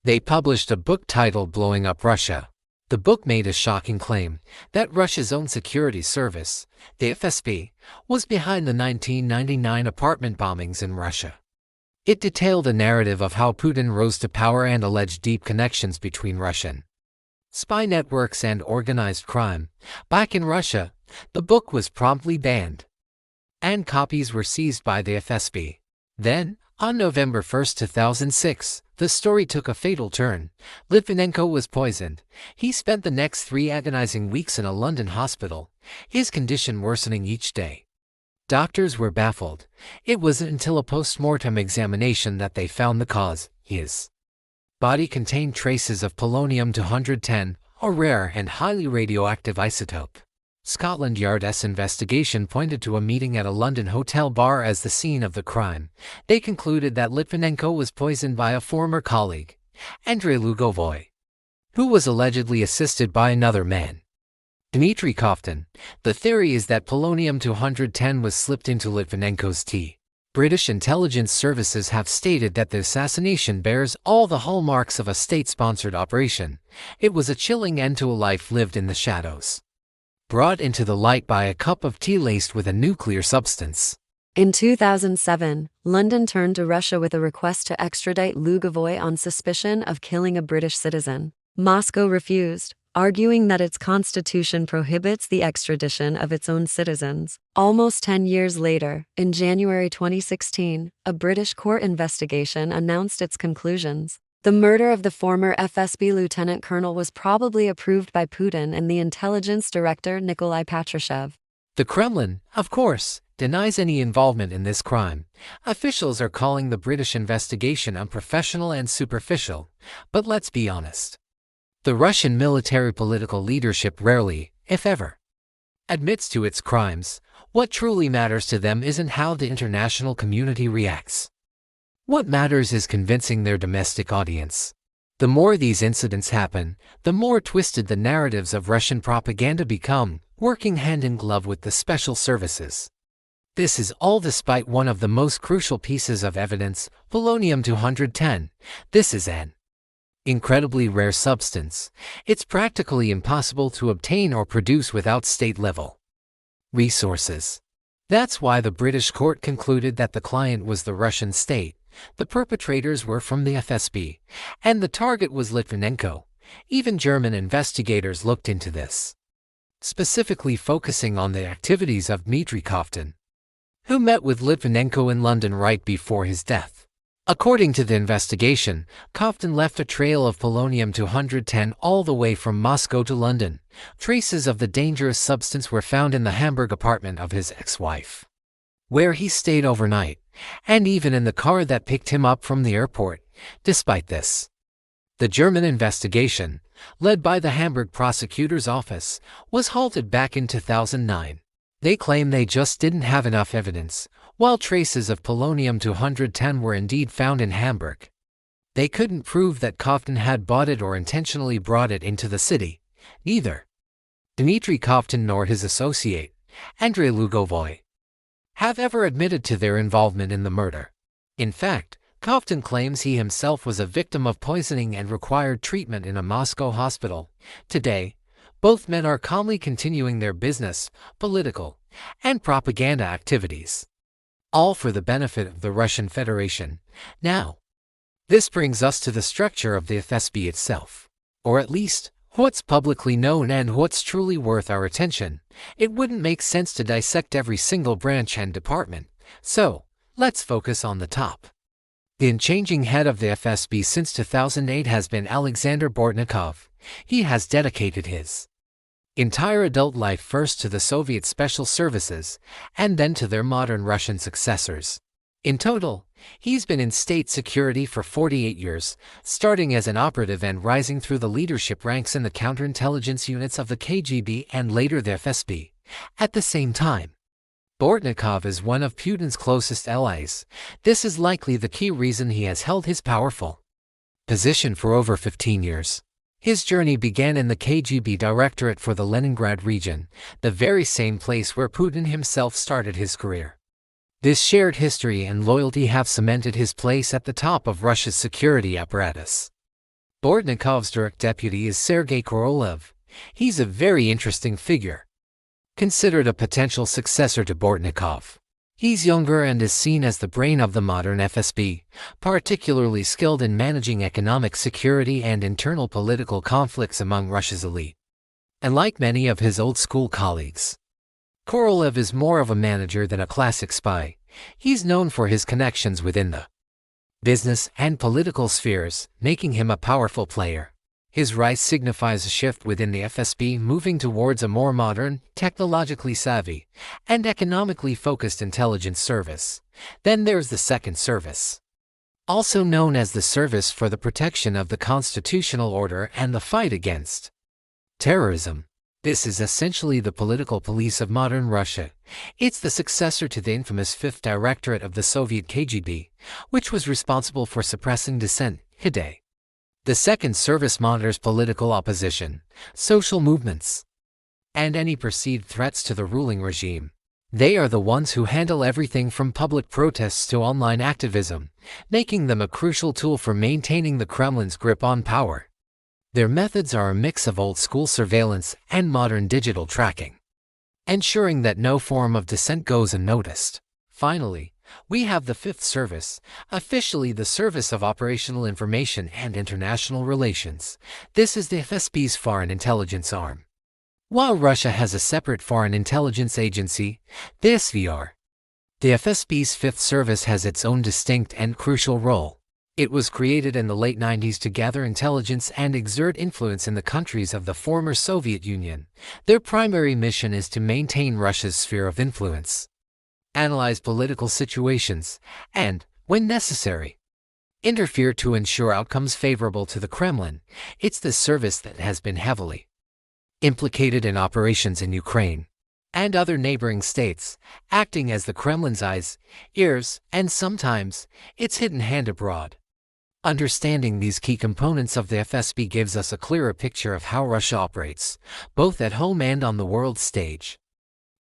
they published a book titled Blowing Up Russia. The book made a shocking claim that Russia's own security service, the FSB, was behind the 1999 apartment bombings in Russia. It detailed a narrative of how Putin rose to power and alleged deep connections between Russian spy networks and organized crime. Back in Russia, the book was promptly banned, and copies were seized by the FSB. Then, on November 1, 2006, the story took a fatal turn. Litvinenko was poisoned. He spent the next 3 agonizing weeks in a London hospital, his condition worsening each day. Doctors were baffled. It wasn't until a post-mortem examination that they found the cause. His body contained traces of polonium-210, a rare and highly radioactive isotope. Scotland Yard's investigation pointed to a meeting at a London hotel bar as the scene of the crime. They concluded that Litvinenko was poisoned by a former colleague, Andrei Lugovoy, who was allegedly assisted by another man, Dmitry Koftin. The theory is that polonium-210 was slipped into Litvinenko's tea. British intelligence services have stated that the assassination bears all the hallmarks of a state-sponsored operation. It was a chilling end to a life lived in the shadows, brought into the light by a cup of tea laced with a nuclear substance. In 2007, London turned to Russia with a request to extradite Lugovoy on suspicion of killing a British citizen. Moscow refused, arguing that its constitution prohibits the extradition of its own citizens. Almost 10 years later, in January 2016, a British court investigation announced its conclusions. The murder of the former FSB lieutenant colonel was probably approved by Putin and the intelligence director Nikolai Patrushev. The Kremlin, of course, denies any involvement in this crime. Officials are calling the British investigation unprofessional and superficial, but let's be honest. The Russian military political leadership rarely, if ever, admits to its crimes. What truly matters to them isn't how the international community reacts. What matters is convincing their domestic audience. The more these incidents happen, the more twisted the narratives of Russian propaganda become, working hand in glove with the special services. This is all despite one of the most crucial pieces of evidence, polonium-210. This is an incredibly rare substance. It's practically impossible to obtain or produce without state-level resources. That's why the British court concluded that the client was the Russian state, the perpetrators were from the FSB, and the target was Litvinenko. Even German investigators looked into this, specifically focusing on the activities of Dmitry Koftin, who met with Litvinenko in London right before his death. According to the investigation, Koftin left a trail of polonium-210 all the way from Moscow to London. Traces of the dangerous substance were found in the Hamburg apartment of his ex-wife, where he stayed overnight, and even in the car that picked him up from the airport. Despite this, the German investigation, led by the Hamburg prosecutor's office, was halted back in 2009. They claim they just didn't have enough evidence. While traces of polonium-210 were indeed found in Hamburg, they couldn't prove that Koftin had bought it or intentionally brought it into the city. Neither Dmitry Koftin nor his associate, Andrei Lugovoy, have ever admitted to their involvement in the murder. In fact, Koftin claims he himself was a victim of poisoning and required treatment in a Moscow hospital. Today, both men are calmly continuing their business, political, and propaganda activities, all for the benefit of the Russian Federation. Now, This brings us to the structure of the FSB itself. Or at least, what's publicly known and what's truly worth our attention. It wouldn't make sense to dissect every single branch and department, so let's focus on the top. The unchanging head of the FSB since 2008 has been Alexander Bortnikov. He has dedicated his entire adult life first to the Soviet special services, and then to their modern Russian successors. In total, he's been in state security for 48 years, starting as an operative and rising through the leadership ranks in the counterintelligence units of the KGB and later the FSB. At the same time, Bortnikov is one of Putin's closest allies. This is likely the key reason he has held his powerful position for over 15 years. His journey began in the KGB Directorate for the Leningrad region, the very same place where Putin himself started his career. This shared history and loyalty have cemented his place at the top of Russia's security apparatus. Bortnikov's direct deputy is Sergei Korolev. He's a very interesting figure, considered a potential successor to Bortnikov. He's younger and is seen as the brain of the modern FSB, particularly skilled in managing economic security and internal political conflicts among Russia's elite. And like many of his old-school colleagues, Korolev is more of a manager than a classic spy. He's known for his connections within the business and political spheres, making him a powerful player. His rise signifies a shift within the FSB, moving towards a more modern, technologically savvy, and economically focused intelligence service. Then there's the Second Service, also known as the Service for the Protection of the Constitutional Order and the Fight Against Terrorism. This is essentially the political police of modern Russia. It's the successor to the infamous Fifth Directorate of the Soviet KGB, which was responsible for suppressing dissent. The Second Service monitors political opposition, social movements, and any perceived threats to the ruling regime. They are the ones who handle everything from public protests to online activism, making them a crucial tool for maintaining the Kremlin's grip on power. Their methods are a mix of old-school surveillance and modern digital tracking, ensuring that no form of dissent goes unnoticed. Finally, we have the Fifth Service, officially the Service of Operational Information and International Relations. This is the FSB's foreign intelligence arm. While Russia has a separate foreign intelligence agency, the SVR, the FSB's Fifth Service has its own distinct and crucial role. It was created in the late 90s to gather intelligence and exert influence in the countries of the former Soviet Union. Their primary mission is to maintain Russia's sphere of influence, analyze political situations, and, when necessary, interfere to ensure outcomes favorable to the Kremlin. It's the service that has been heavily implicated in operations in Ukraine and other neighboring states, acting as the Kremlin's eyes, ears, and sometimes its hidden hand abroad. Understanding these key components of the FSB gives us a clearer picture of how Russia operates, both at home and on the world stage.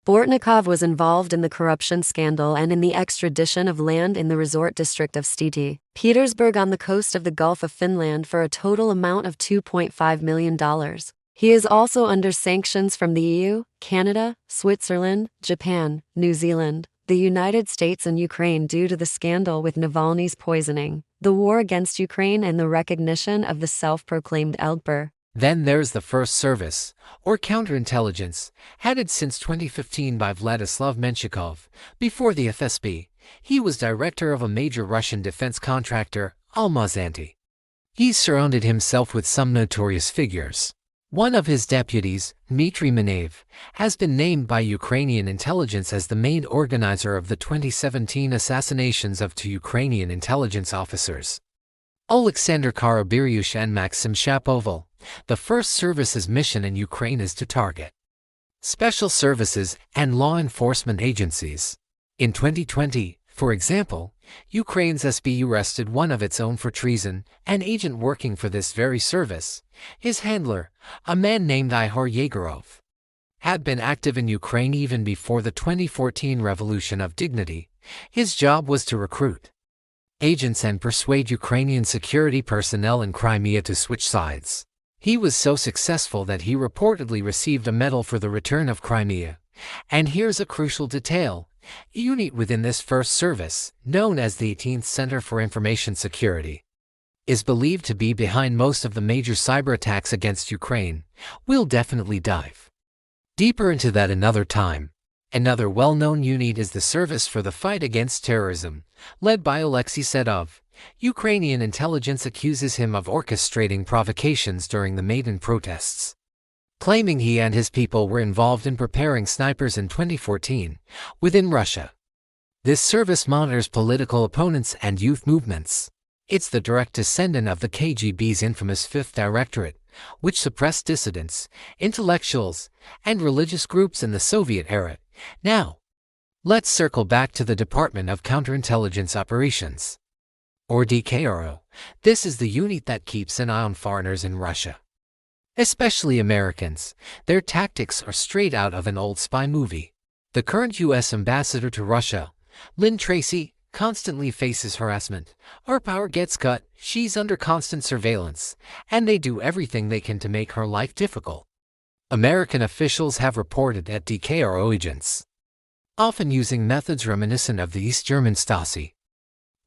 Bortnikov was involved in the corruption scandal and in the extradition of land in the resort district of St. Petersburg on the coast of the Gulf of Finland for a total amount of $2.5 million. He is also under sanctions from the EU, Canada, Switzerland, Japan, New Zealand, the United States and Ukraine due to the scandal with Navalny's poisoning, the war against Ukraine and the recognition of the self-proclaimed Elper. Then there's the First Service, or counterintelligence, headed since 2015 by Vladislav Menshikov. Before the FSB, he was director of a major Russian defense contractor, Almaz-Antey. He surrounded himself with some notorious figures. One of his deputies, Dmitry Minev, has been named by Ukrainian intelligence as the main organizer of the 2017 assassinations of two Ukrainian intelligence officers, Oleksandr Karabiryush and Maxim Shapoval. The First Service's mission in Ukraine is to target special services and law enforcement agencies. In 2020, for example, Ukraine's SBU arrested one of its own for treason, an agent working for this very service. His handler, a man named Ihor Yegorov, had been active in Ukraine even before the 2014 Revolution of Dignity. His job was to recruit agents and persuade Ukrainian security personnel in Crimea to switch sides. He was so successful that he reportedly received a medal for the return of Crimea. And here's a crucial detail. A unit within this First Service, known as the 18th Center for Information Security, is believed to be behind most of the major cyber attacks against Ukraine, we'll definitely dive deeper into that another time. Another well-known unit is the Service for the Fight Against Terrorism, led by Alexei Sedov. Ukrainian intelligence accuses him of orchestrating provocations during the Maidan protests, claiming he and his people were involved in preparing snipers in 2014 within Russia. This service monitors political opponents and youth movements. It's the direct descendant of the KGB's infamous Fifth Directorate, which suppressed dissidents, intellectuals, and religious groups in the Soviet era. Now, let's circle back to the Department of Counterintelligence Operations, or DKRO. This is the unit that keeps an eye on foreigners in Russia, especially Americans. Their tactics are straight out of an old spy movie. The current U.S. ambassador to Russia, Lynn Tracy, constantly faces harassment. Her power gets cut, she's under constant surveillance, and they do everything they can to make her life difficult. American officials have reported that DKRO agents, often using methods reminiscent of the East German Stasi,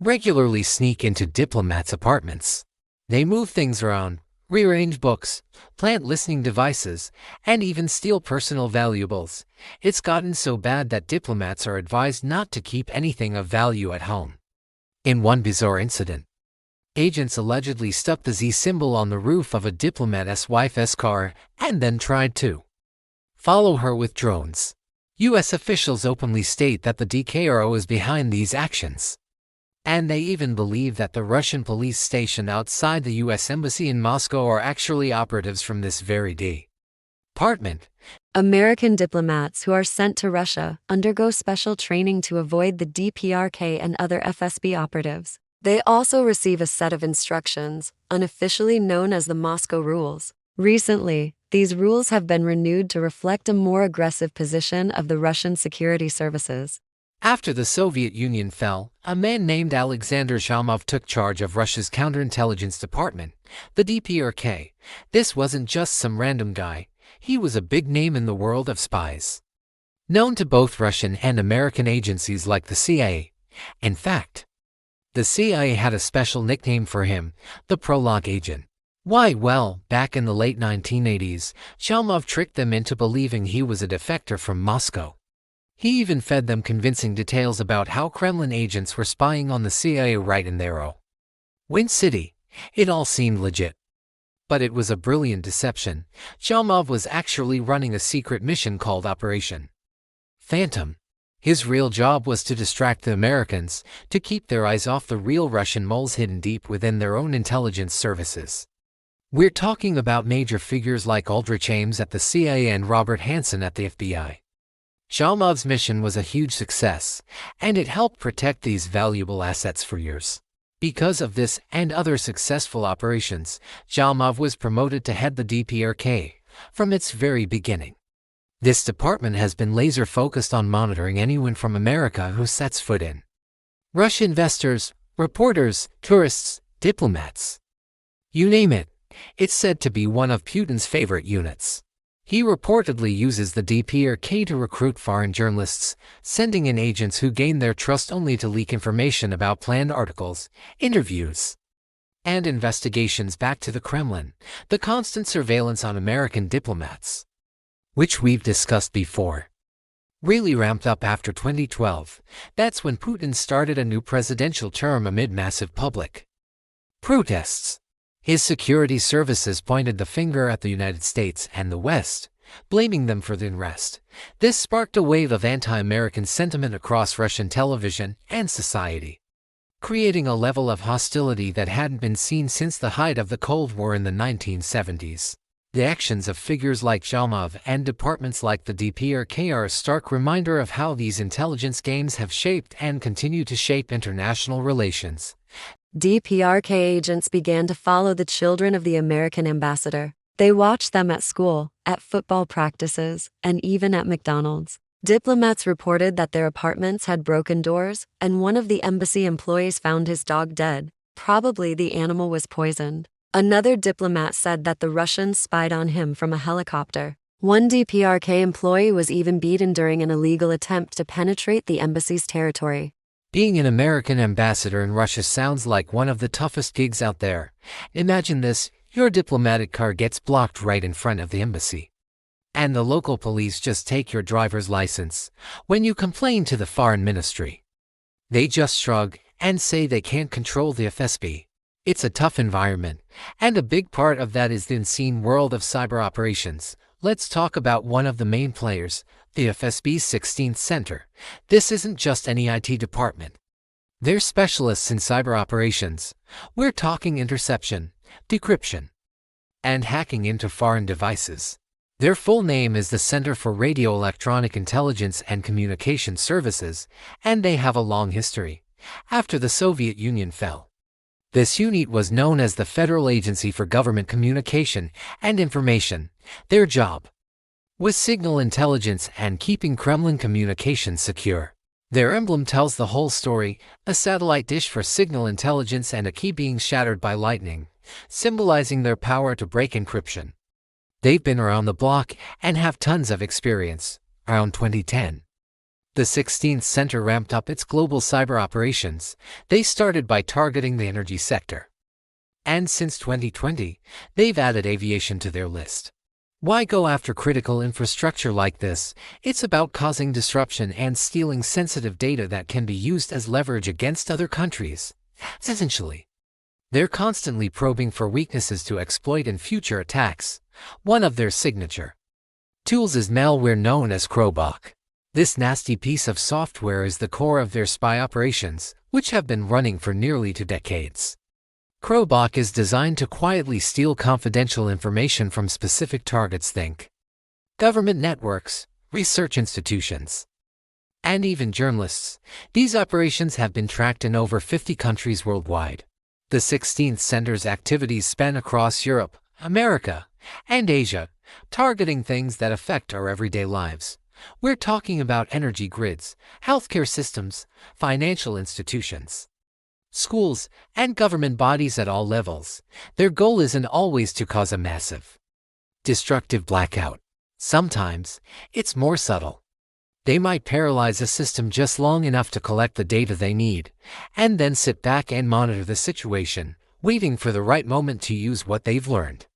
regularly sneak into diplomats' apartments. They move things around, rearrange books, plant listening devices, and even steal personal valuables. It's gotten so bad that diplomats are advised not to keep anything of value at home. In one bizarre incident, agents allegedly stuck the Z symbol on the roof of a diplomat's wife's car and then tried to follow her with drones. U.S. officials openly state that the DKRO is behind these actions, and they even believe that the Russian police stationed outside the U.S. Embassy in Moscow are actually operatives from this very department. American diplomats who are sent to Russia undergo special training to avoid the DPRK and other FSB operatives. They also receive a set of instructions, unofficially known as the Moscow Rules. Recently, these rules have been renewed to reflect a more aggressive position of the Russian security services. After the Soviet Union fell, a man named Alexander Zhamov took charge of Russia's counterintelligence department, the DPRK. This wasn't just some random guy. He was a big name in the world of spies, known to both Russian and American agencies like the CIA. In fact, the CIA had a special nickname for him, the Prologue Agent. Why? Well, back in the late 1980s, Zhamov tricked them into believing he was a defector from Moscow. He even fed them convincing details about how Kremlin agents were spying on the CIA right in their own city. It all seemed legit, but it was a brilliant deception. Zhamov was actually running a secret mission called Operation Phantom. His real job was to distract the Americans, to keep their eyes off the real Russian moles hidden deep within their own intelligence services. We're talking about major figures like Aldrich Ames at the CIA and Robert Hansen at the FBI. Zhamov's mission was a huge success, and it helped protect these valuable assets for years. Because of this and other successful operations, Zhamov was promoted to head the DPRK from its very beginning. This department has been laser-focused on monitoring anyone from America who sets foot in Russia: investors, reporters, tourists, diplomats. You name it. It's said to be one of Putin's favorite units. He reportedly uses the DPRK to recruit foreign journalists, sending in agents who gain their trust only to leak information about planned articles, interviews, and investigations back to the Kremlin. The constant surveillance on American diplomats, which we've discussed before, really ramped up after 2012. That's when Putin started a new presidential term amid massive public protests. His security services pointed the finger at the United States and the West, blaming them for the unrest. This sparked a wave of anti-American sentiment across Russian television and society, creating a level of hostility that hadn't been seen since the height of the Cold War in the 1970s. The actions of figures like Zhamov and departments like the DPRK are a stark reminder of how these intelligence games have shaped and continue to shape international relations. DPRK agents began to follow the children of the American ambassador. They watched them at school, at football practices, and even at McDonald's. Diplomats reported that their apartments had broken doors, and one of the embassy employees found his dog dead. Probably the animal was poisoned. Another diplomat said that the Russians spied on him from a helicopter. One DPRK employee was even beaten during an illegal attempt to penetrate the embassy's territory. Being an American ambassador in Russia sounds like one of the toughest gigs out there. Imagine this, your diplomatic car gets blocked right in front of the embassy. And the local police just take your driver's license. When you complain to the foreign ministry, they just shrug and say they can't control the FSB. It's a tough environment, and a big part of that is the unseen world of cyber operations. Let's talk about one of the main players, the FSB's 16th Center. This isn't just any IT department. They're specialists in cyber operations. We're talking interception, decryption, and hacking into foreign devices. Their full name is the Center for Radio Electronic Intelligence and Communication Services, and they have a long history. After the Soviet Union fell, this unit was known as the Federal Agency for Government Communication and Information. Their job was signal intelligence and keeping Kremlin communications secure. Their emblem tells the whole story, a satellite dish for signal intelligence and a key being shattered by lightning, symbolizing their power to break encryption. They've been around the block and have tons of experience. Around 2010, the 16th Center ramped up its global cyber operations. They started by targeting the energy sector. And since 2020, they've added aviation to their list. Why go after critical infrastructure like this? It's about causing disruption and stealing sensitive data that can be used as leverage against other countries. Essentially, they're constantly probing for weaknesses to exploit in future attacks. One of their signature tools is malware known as Crowbot. This nasty piece of software is the core of their spy operations, which have been running for nearly 2 decades. Crowbot is designed to quietly steal confidential information from specific targets. Think government networks, research institutions, and even journalists. These operations have been tracked in over 50 countries worldwide. The 16th Center's activities span across Europe, America, and Asia, targeting things that affect our everyday lives. We're talking about energy grids, healthcare systems, financial institutions, schools, and government bodies at all levels. Their goal isn't always to cause a massive, destructive blackout. Sometimes, it's more subtle. They might paralyze a system just long enough to collect the data they need, and then sit back and monitor the situation, waiting for the right moment to use what they've learned.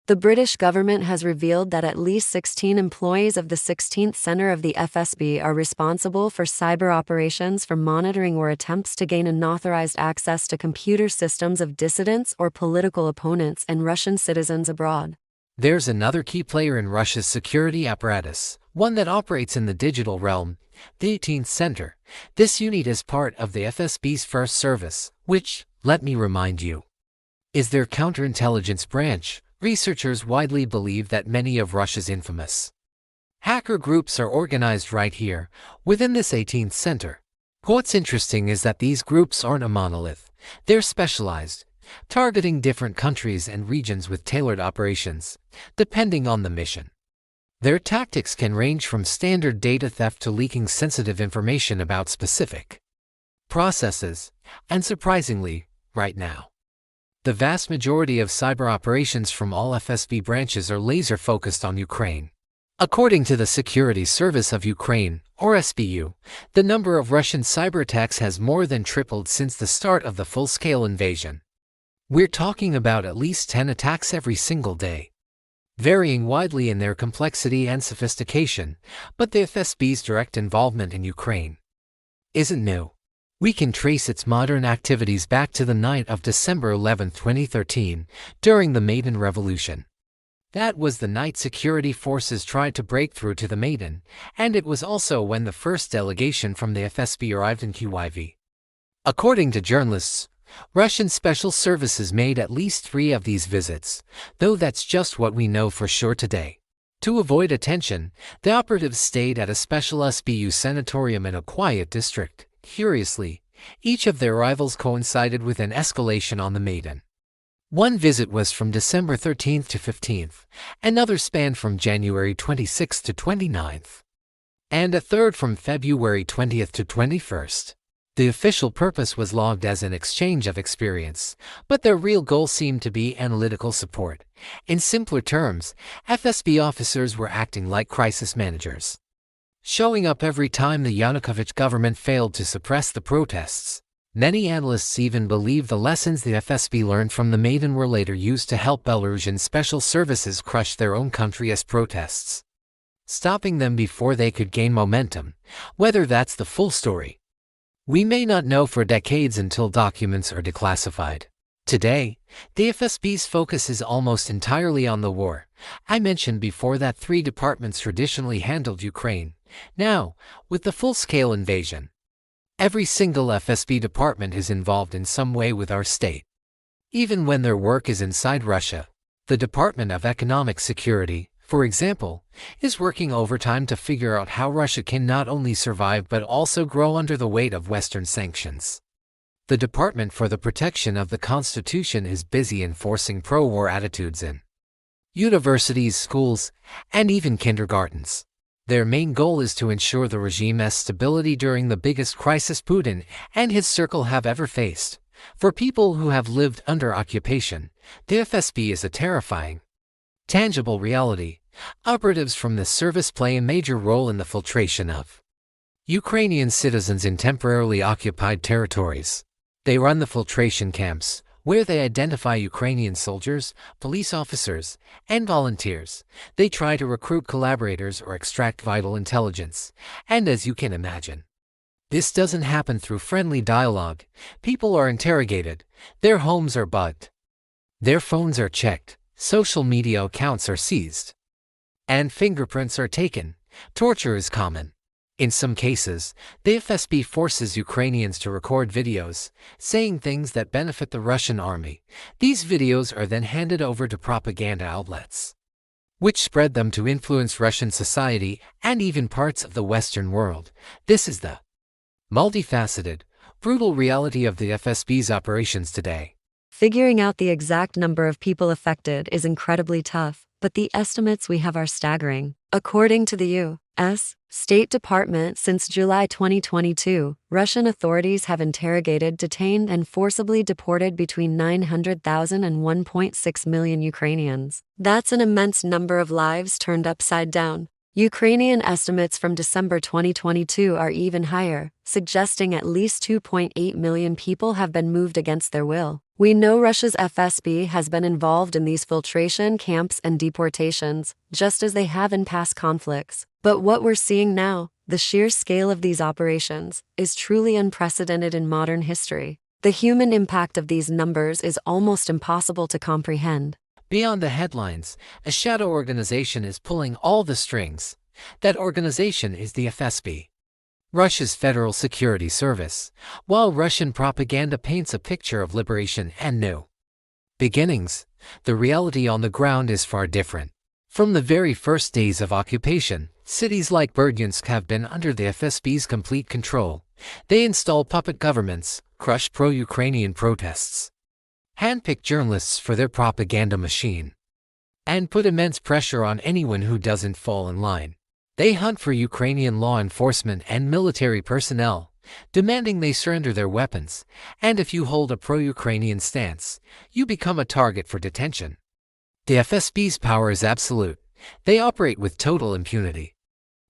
The British government has revealed that at least 16 employees of the 16th Center of the FSB are responsible for cyber operations for monitoring or attempts to gain unauthorized access to computer systems of dissidents or political opponents and Russian citizens abroad. There's another key player in Russia's security apparatus, one that operates in the digital realm, the 18th Center. This unit is part of the FSB's first service, which, let me remind you, is their counterintelligence branch. Researchers widely believe that many of Russia's infamous hacker groups are organized right here, within this 18th Center. What's interesting is that these groups aren't a monolith. They're specialized, targeting different countries and regions with tailored operations, depending on the mission. Their tactics can range from standard data theft to leaking sensitive information about specific processes, and surprisingly, right now, the vast majority of cyber operations from all FSB branches are laser-focused on Ukraine. According to the Security Service of Ukraine, or SBU, the number of Russian cyber attacks has more than tripled since the start of the full-scale invasion. We're talking about at least 10 attacks every single day, varying widely in their complexity and sophistication, but the FSB's direct involvement in Ukraine isn't new. We can trace its modern activities back to the night of December 11, 2013, during the Maidan Revolution. That was the night security forces tried to break through to the Maidan, and it was also when the first delegation from the FSB arrived in Kyiv. According to journalists, Russian special services made at least 3 of these visits, though that's just what we know for sure today. To avoid attention, the operatives stayed at a special SBU sanatorium in a quiet district. Curiously, each of their arrivals coincided with an escalation on the Maidan. One visit was from December 13th to 15th, another spanned from January 26th to 29th, and a third from February 20th to 21st. The official purpose was logged as an exchange of experience, but their real goal seemed to be analytical support. In simpler terms, FSB officers were acting like crisis managers, showing up every time the Yanukovych government failed to suppress the protests. Many analysts even believe the lessons the FSB learned from the Maidan were later used to help Belarusian special services crush their own country's protests, stopping them before they could gain momentum. Whether that's the full story, we may not know for decades until documents are declassified. Today, the FSB's focus is almost entirely on the war. I mentioned before that 3 departments traditionally handled Ukraine. Now, with the full-scale invasion, every single FSB department is involved in some way with our state. Even when their work is inside Russia, the Department of Economic Security, for example, is working overtime to figure out how Russia can not only survive but also grow under the weight of Western sanctions. The Department for the Protection of the Constitution is busy enforcing pro-war attitudes in universities, schools, and even kindergartens. Their main goal is to ensure the regime's stability during the biggest crisis Putin and his circle have ever faced. For people who have lived under occupation, the FSB is a terrifying, tangible reality. Operatives from this service play a major role in the filtration of Ukrainian citizens in temporarily occupied territories. They run the filtration camps, where they identify Ukrainian soldiers, police officers, and volunteers. They try to recruit collaborators or extract vital intelligence. And as you can imagine, this doesn't happen through friendly dialogue. People are interrogated, their homes are bugged, their phones are checked, social media accounts are seized, and fingerprints are taken. Torture is common. In some cases, the FSB forces Ukrainians to record videos, saying things that benefit the Russian army. These videos are then handed over to propaganda outlets, which spread them to influence Russian society and even parts of the Western world. This is the multifaceted, brutal reality of the FSB's operations today. Figuring out the exact number of people affected is incredibly tough, but the estimates we have are staggering. According to the U.S. State Department, since July 2022, Russian authorities have interrogated, detained, and forcibly deported between 900,000 and 1.6 million Ukrainians. That's an immense number of lives turned upside down. Ukrainian estimates from December 2022 are even higher, suggesting at least 2.8 million people have been moved against their will. We know Russia's FSB has been involved in these filtration camps and deportations, just as they have in past conflicts. But what we're seeing now, the sheer scale of these operations, is truly unprecedented in modern history. The human impact of these numbers is almost impossible to comprehend. Beyond the headlines, a shadow organization is pulling all the strings. That organization is the FSB, Russia's Federal Security Service. While Russian propaganda paints a picture of liberation and new beginnings, the reality on the ground is far different. From the very first days of occupation, cities like Berdyansk have been under the FSB's complete control. They install puppet governments, crush pro-Ukrainian protests, handpick journalists for their propaganda machine, and put immense pressure on anyone who doesn't fall in line. They hunt for Ukrainian law enforcement and military personnel, demanding they surrender their weapons, and if you hold a pro-Ukrainian stance, you become a target for detention. The FSB's power is absolute. They operate with total impunity.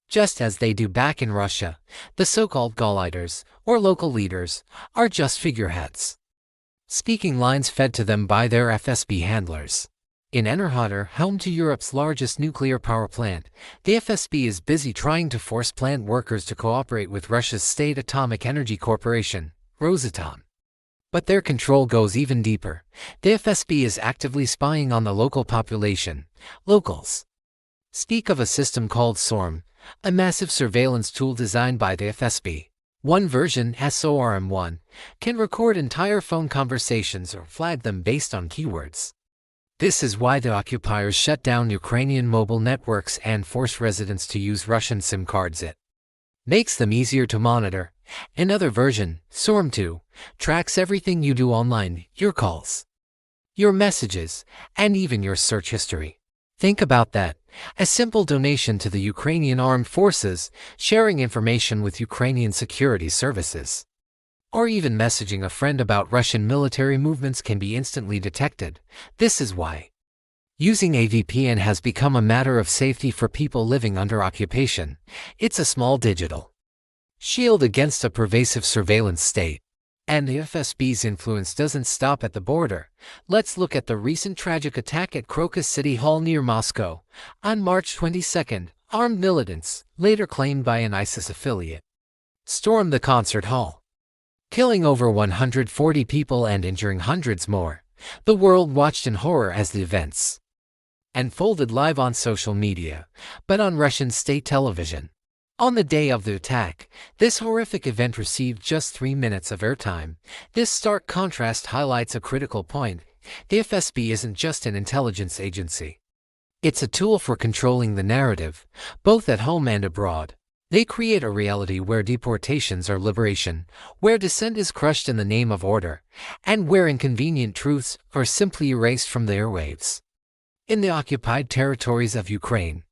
Just as they do back in Russia, the so-called Gauleiters, or local leaders, are just figureheads, speaking lines fed to them by their FSB handlers. In Enerhotter, home to Europe's largest nuclear power plant, the FSB is busy trying to force plant workers to cooperate with Russia's state atomic energy corporation, Rosatom. But their control goes even deeper. The FSB is actively spying on the local population. Locals speak of a system called SORM, a massive surveillance tool designed by the FSB. One version, SORM1, can record entire phone conversations or flag them based on keywords. This is why the occupiers shut down Ukrainian mobile networks and force residents to use Russian SIM cards. It makes them easier to monitor. Another version, SORM2, tracks everything you do online, your calls, your messages, and even your search history. Think about that. A simple donation to the Ukrainian armed forces, sharing information with Ukrainian security services, or even messaging a friend about Russian military movements can be instantly detected. This is why Using a VPN has become a matter of safety for people living under occupation. It's a small digital shield against a pervasive surveillance state. And the FSB's influence doesn't stop at the border. Let's look at the recent tragic attack at Crocus City Hall near Moscow. On March 22, armed militants, later claimed by an ISIS affiliate, stormed the concert hall, killing over 140 people and injuring hundreds more. The world watched in horror as the events unfolded live on social media, but on Russian state television. On the day of the attack, this horrific event received just 3 minutes of airtime. This stark contrast highlights a critical point. The FSB isn't just an intelligence agency. It's a tool for controlling the narrative, both at home and abroad. They create a reality where deportations are liberation, where dissent is crushed in the name of order, and where inconvenient truths are simply erased from the airwaves. In the occupied territories of Ukraine,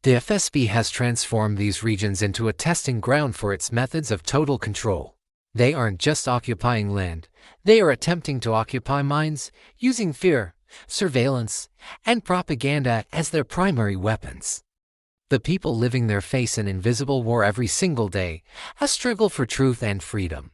the FSB has transformed these regions into a testing ground for its methods of total control. They aren't just occupying land, they are attempting to occupy minds, using fear, surveillance, and propaganda as their primary weapons. The people living there face an invisible war every single day, a struggle for truth and freedom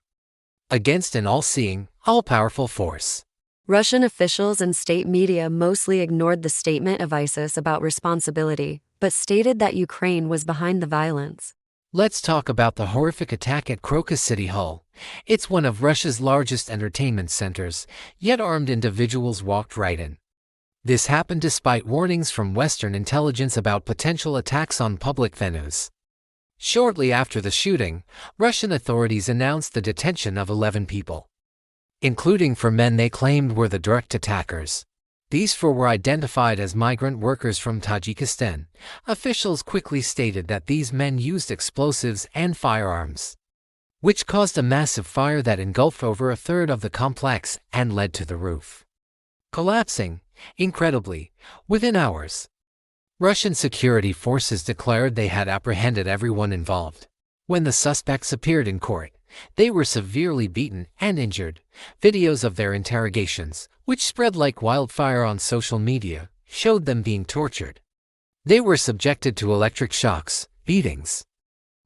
against an all-seeing, all-powerful force. Russian officials and state media mostly ignored the statement of ISIS about responsibility, but stated that Ukraine was behind the violence. Let's talk about the horrific attack at Crocus City Hall. It's one of Russia's largest entertainment centers, yet armed individuals walked right in. This happened despite warnings from Western intelligence about potential attacks on public venues. Shortly after the shooting, Russian authorities announced the detention of 11 people, including 4 men they claimed were the direct attackers. These 4 were identified as migrant workers from Tajikistan. Officials quickly stated that these men used explosives and firearms, which caused a massive fire that engulfed over a third of the complex and led to the roof collapsing. Incredibly, within hours, Russian security forces declared they had apprehended everyone involved. When the suspects appeared in court, they were severely beaten and injured. Videos of their interrogations, which spread like wildfire on social media, showed them being tortured. They were subjected to electric shocks, beatings,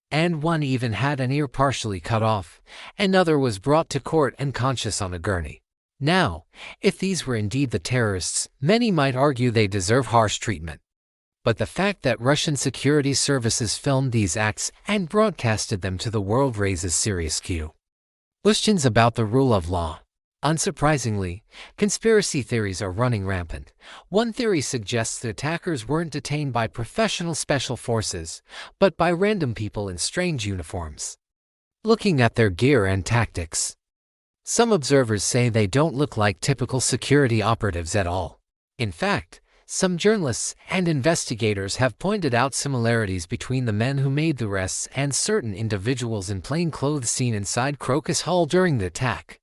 and one even had an ear partially cut off. Another was brought to court unconscious on a gurney. Now, if these were indeed the terrorists, many might argue they deserve harsh treatment. But the fact that Russian security services filmed these acts and broadcasted them to the world raises serious questions about the rule of law. Unsurprisingly, conspiracy theories are running rampant. One theory suggests the attackers weren't detained by professional special forces, but by random people in strange uniforms. Looking at their gear and tactics, some observers say they don't look like typical security operatives at all. In fact, some journalists and investigators have pointed out similarities between the men who made the arrests and certain individuals in plain clothes seen inside Crocus Hall during the attack,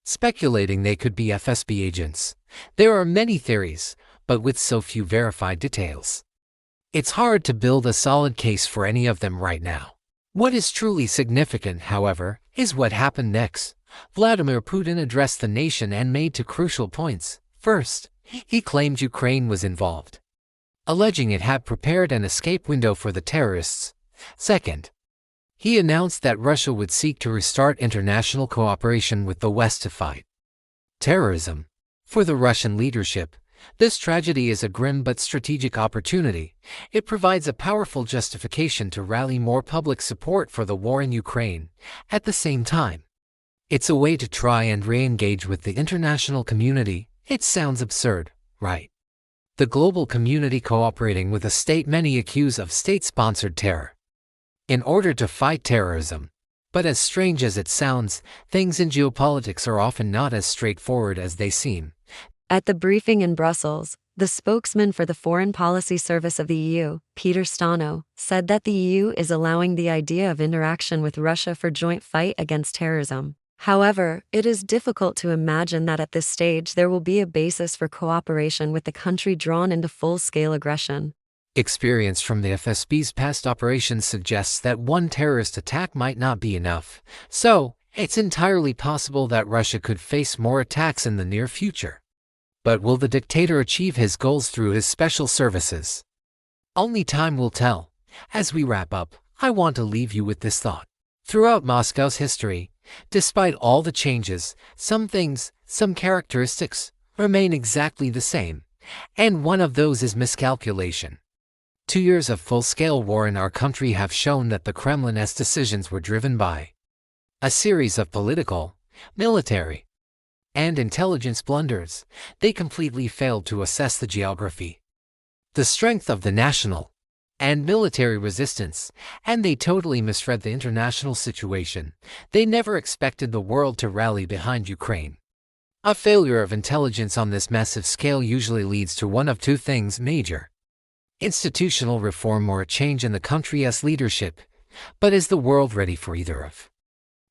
speculating they could be FSB agents. There are many theories, but with so few verified details, it's hard to build a solid case for any of them right now. What is truly significant, however, is what happened next. Vladimir Putin addressed the nation and made 2 crucial points. First, he claimed Ukraine was involved, alleging it had prepared an escape window for the terrorists. Second, he announced that Russia would seek to restart international cooperation with the West to fight terrorism. For the Russian leadership, this tragedy is a grim but strategic opportunity. It provides a powerful justification to rally more public support for the war in Ukraine. At the same time, it's a way to try and re-engage with the international community. It sounds absurd, right? The global community cooperating with a state many accuse of state-sponsored terror in order to fight terrorism. But as strange as it sounds, things in geopolitics are often not as straightforward as they seem. At the briefing in Brussels, the spokesman for the Foreign Policy Service of the EU, Peter Stano, said that the EU is allowing the idea of interaction with Russia for joint fight against terrorism. However, it is difficult to imagine that at this stage there will be a basis for cooperation with the country drawn into full-scale aggression. Experience from the FSB's past operations suggests that one terrorist attack might not be enough, so it's entirely possible that Russia could face more attacks in the near future. But will the dictator achieve his goals through his special services? Only time will tell. As we wrap up, I want to leave you with this thought. Throughout Moscow's history, despite all the changes, some things, some characteristics, remain exactly the same. And one of those is miscalculation. 2 years of full-scale war in our country have shown that the Kremlin's decisions were driven by a series of political, military, and intelligence blunders. They completely failed to assess the geography, the strength of the national and military resistance, and they totally misread the international situation. They never expected the world to rally behind Ukraine. A failure of intelligence on this massive scale usually leads to one of two things: major institutional reform or a change in the country's leadership. But is the world ready for either of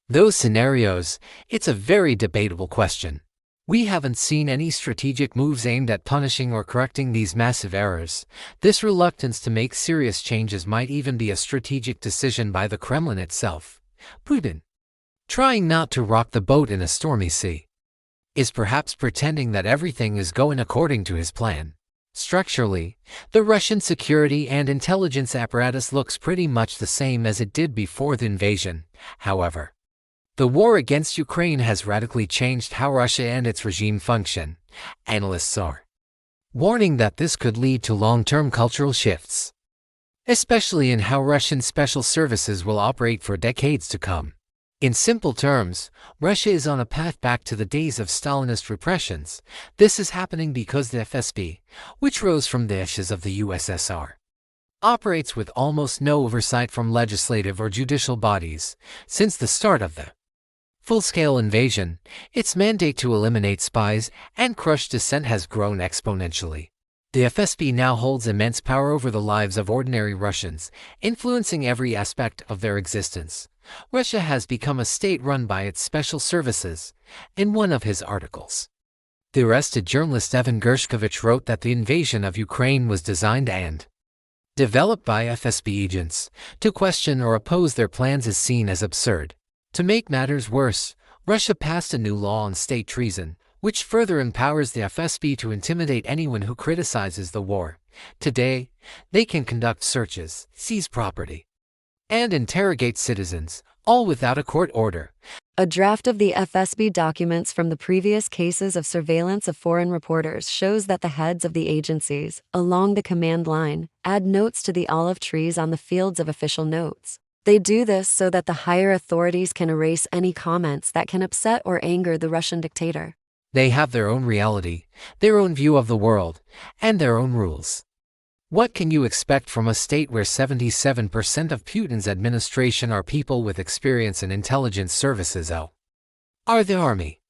those scenarios? It's a very debatable question. We haven't seen any strategic moves aimed at punishing or correcting these massive errors. This reluctance to make serious changes might even be a strategic decision by the Kremlin itself. Putin, trying not to rock the boat in a stormy sea, is perhaps pretending that everything is going according to his plan. Structurally, the Russian security and intelligence apparatus looks pretty much the same as it did before the invasion. However, the war against Ukraine has radically changed how Russia and its regime function. Analysts are warning that this could lead to long-term cultural shifts, especially in how Russian special services will operate for decades to come. In simple terms, Russia is on a path back to the days of Stalinist repressions. This is happening because the FSB, which rose from the ashes of the USSR, operates with almost no oversight from legislative or judicial bodies. Since the start of the full-scale invasion, its mandate to eliminate spies and crush dissent has grown exponentially. The FSB now holds immense power over the lives of ordinary Russians, influencing every aspect of their existence. Russia has become a state run by its special services. In one of his articles, the arrested journalist Evan Gershkovich wrote that the invasion of Ukraine was designed and developed by FSB agents. To question or oppose their plans is seen as absurd. To make matters worse, Russia passed a new law on state treason, which further empowers the FSB to intimidate anyone who criticizes the war. Today, they can conduct searches, seize property, and interrogate citizens, all without a court order. A draft of the FSB documents from the previous cases of surveillance of foreign reporters shows that the heads of the agencies, along the command line, add notes to the olive trees on the fields of official notes. They do this so that the higher authorities can erase any comments that can upset or anger the Russian dictator. They have their own reality, their own view of the world, and their own rules. What can you expect from a state where 77% of Putin's administration are people with experience in intelligence services? Are the army?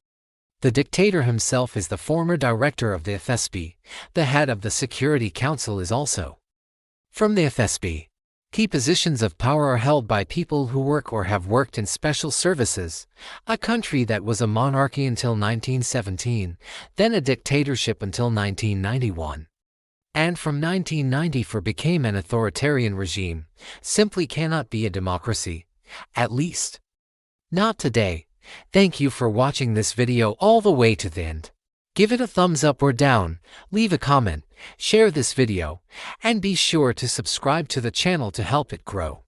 The dictator himself is the former director of the FSB. The head of the Security Council is also from the FSB. Key positions of power are held by people who work or have worked in special services. A country that was a monarchy until 1917, then a dictatorship until 1991, and from 1994 became an authoritarian regime, simply cannot be a democracy. At least, not today. Thank you for watching this video all the way to the end. Give it a thumbs up or down, leave a comment, share this video, and be sure to subscribe to the channel to help it grow.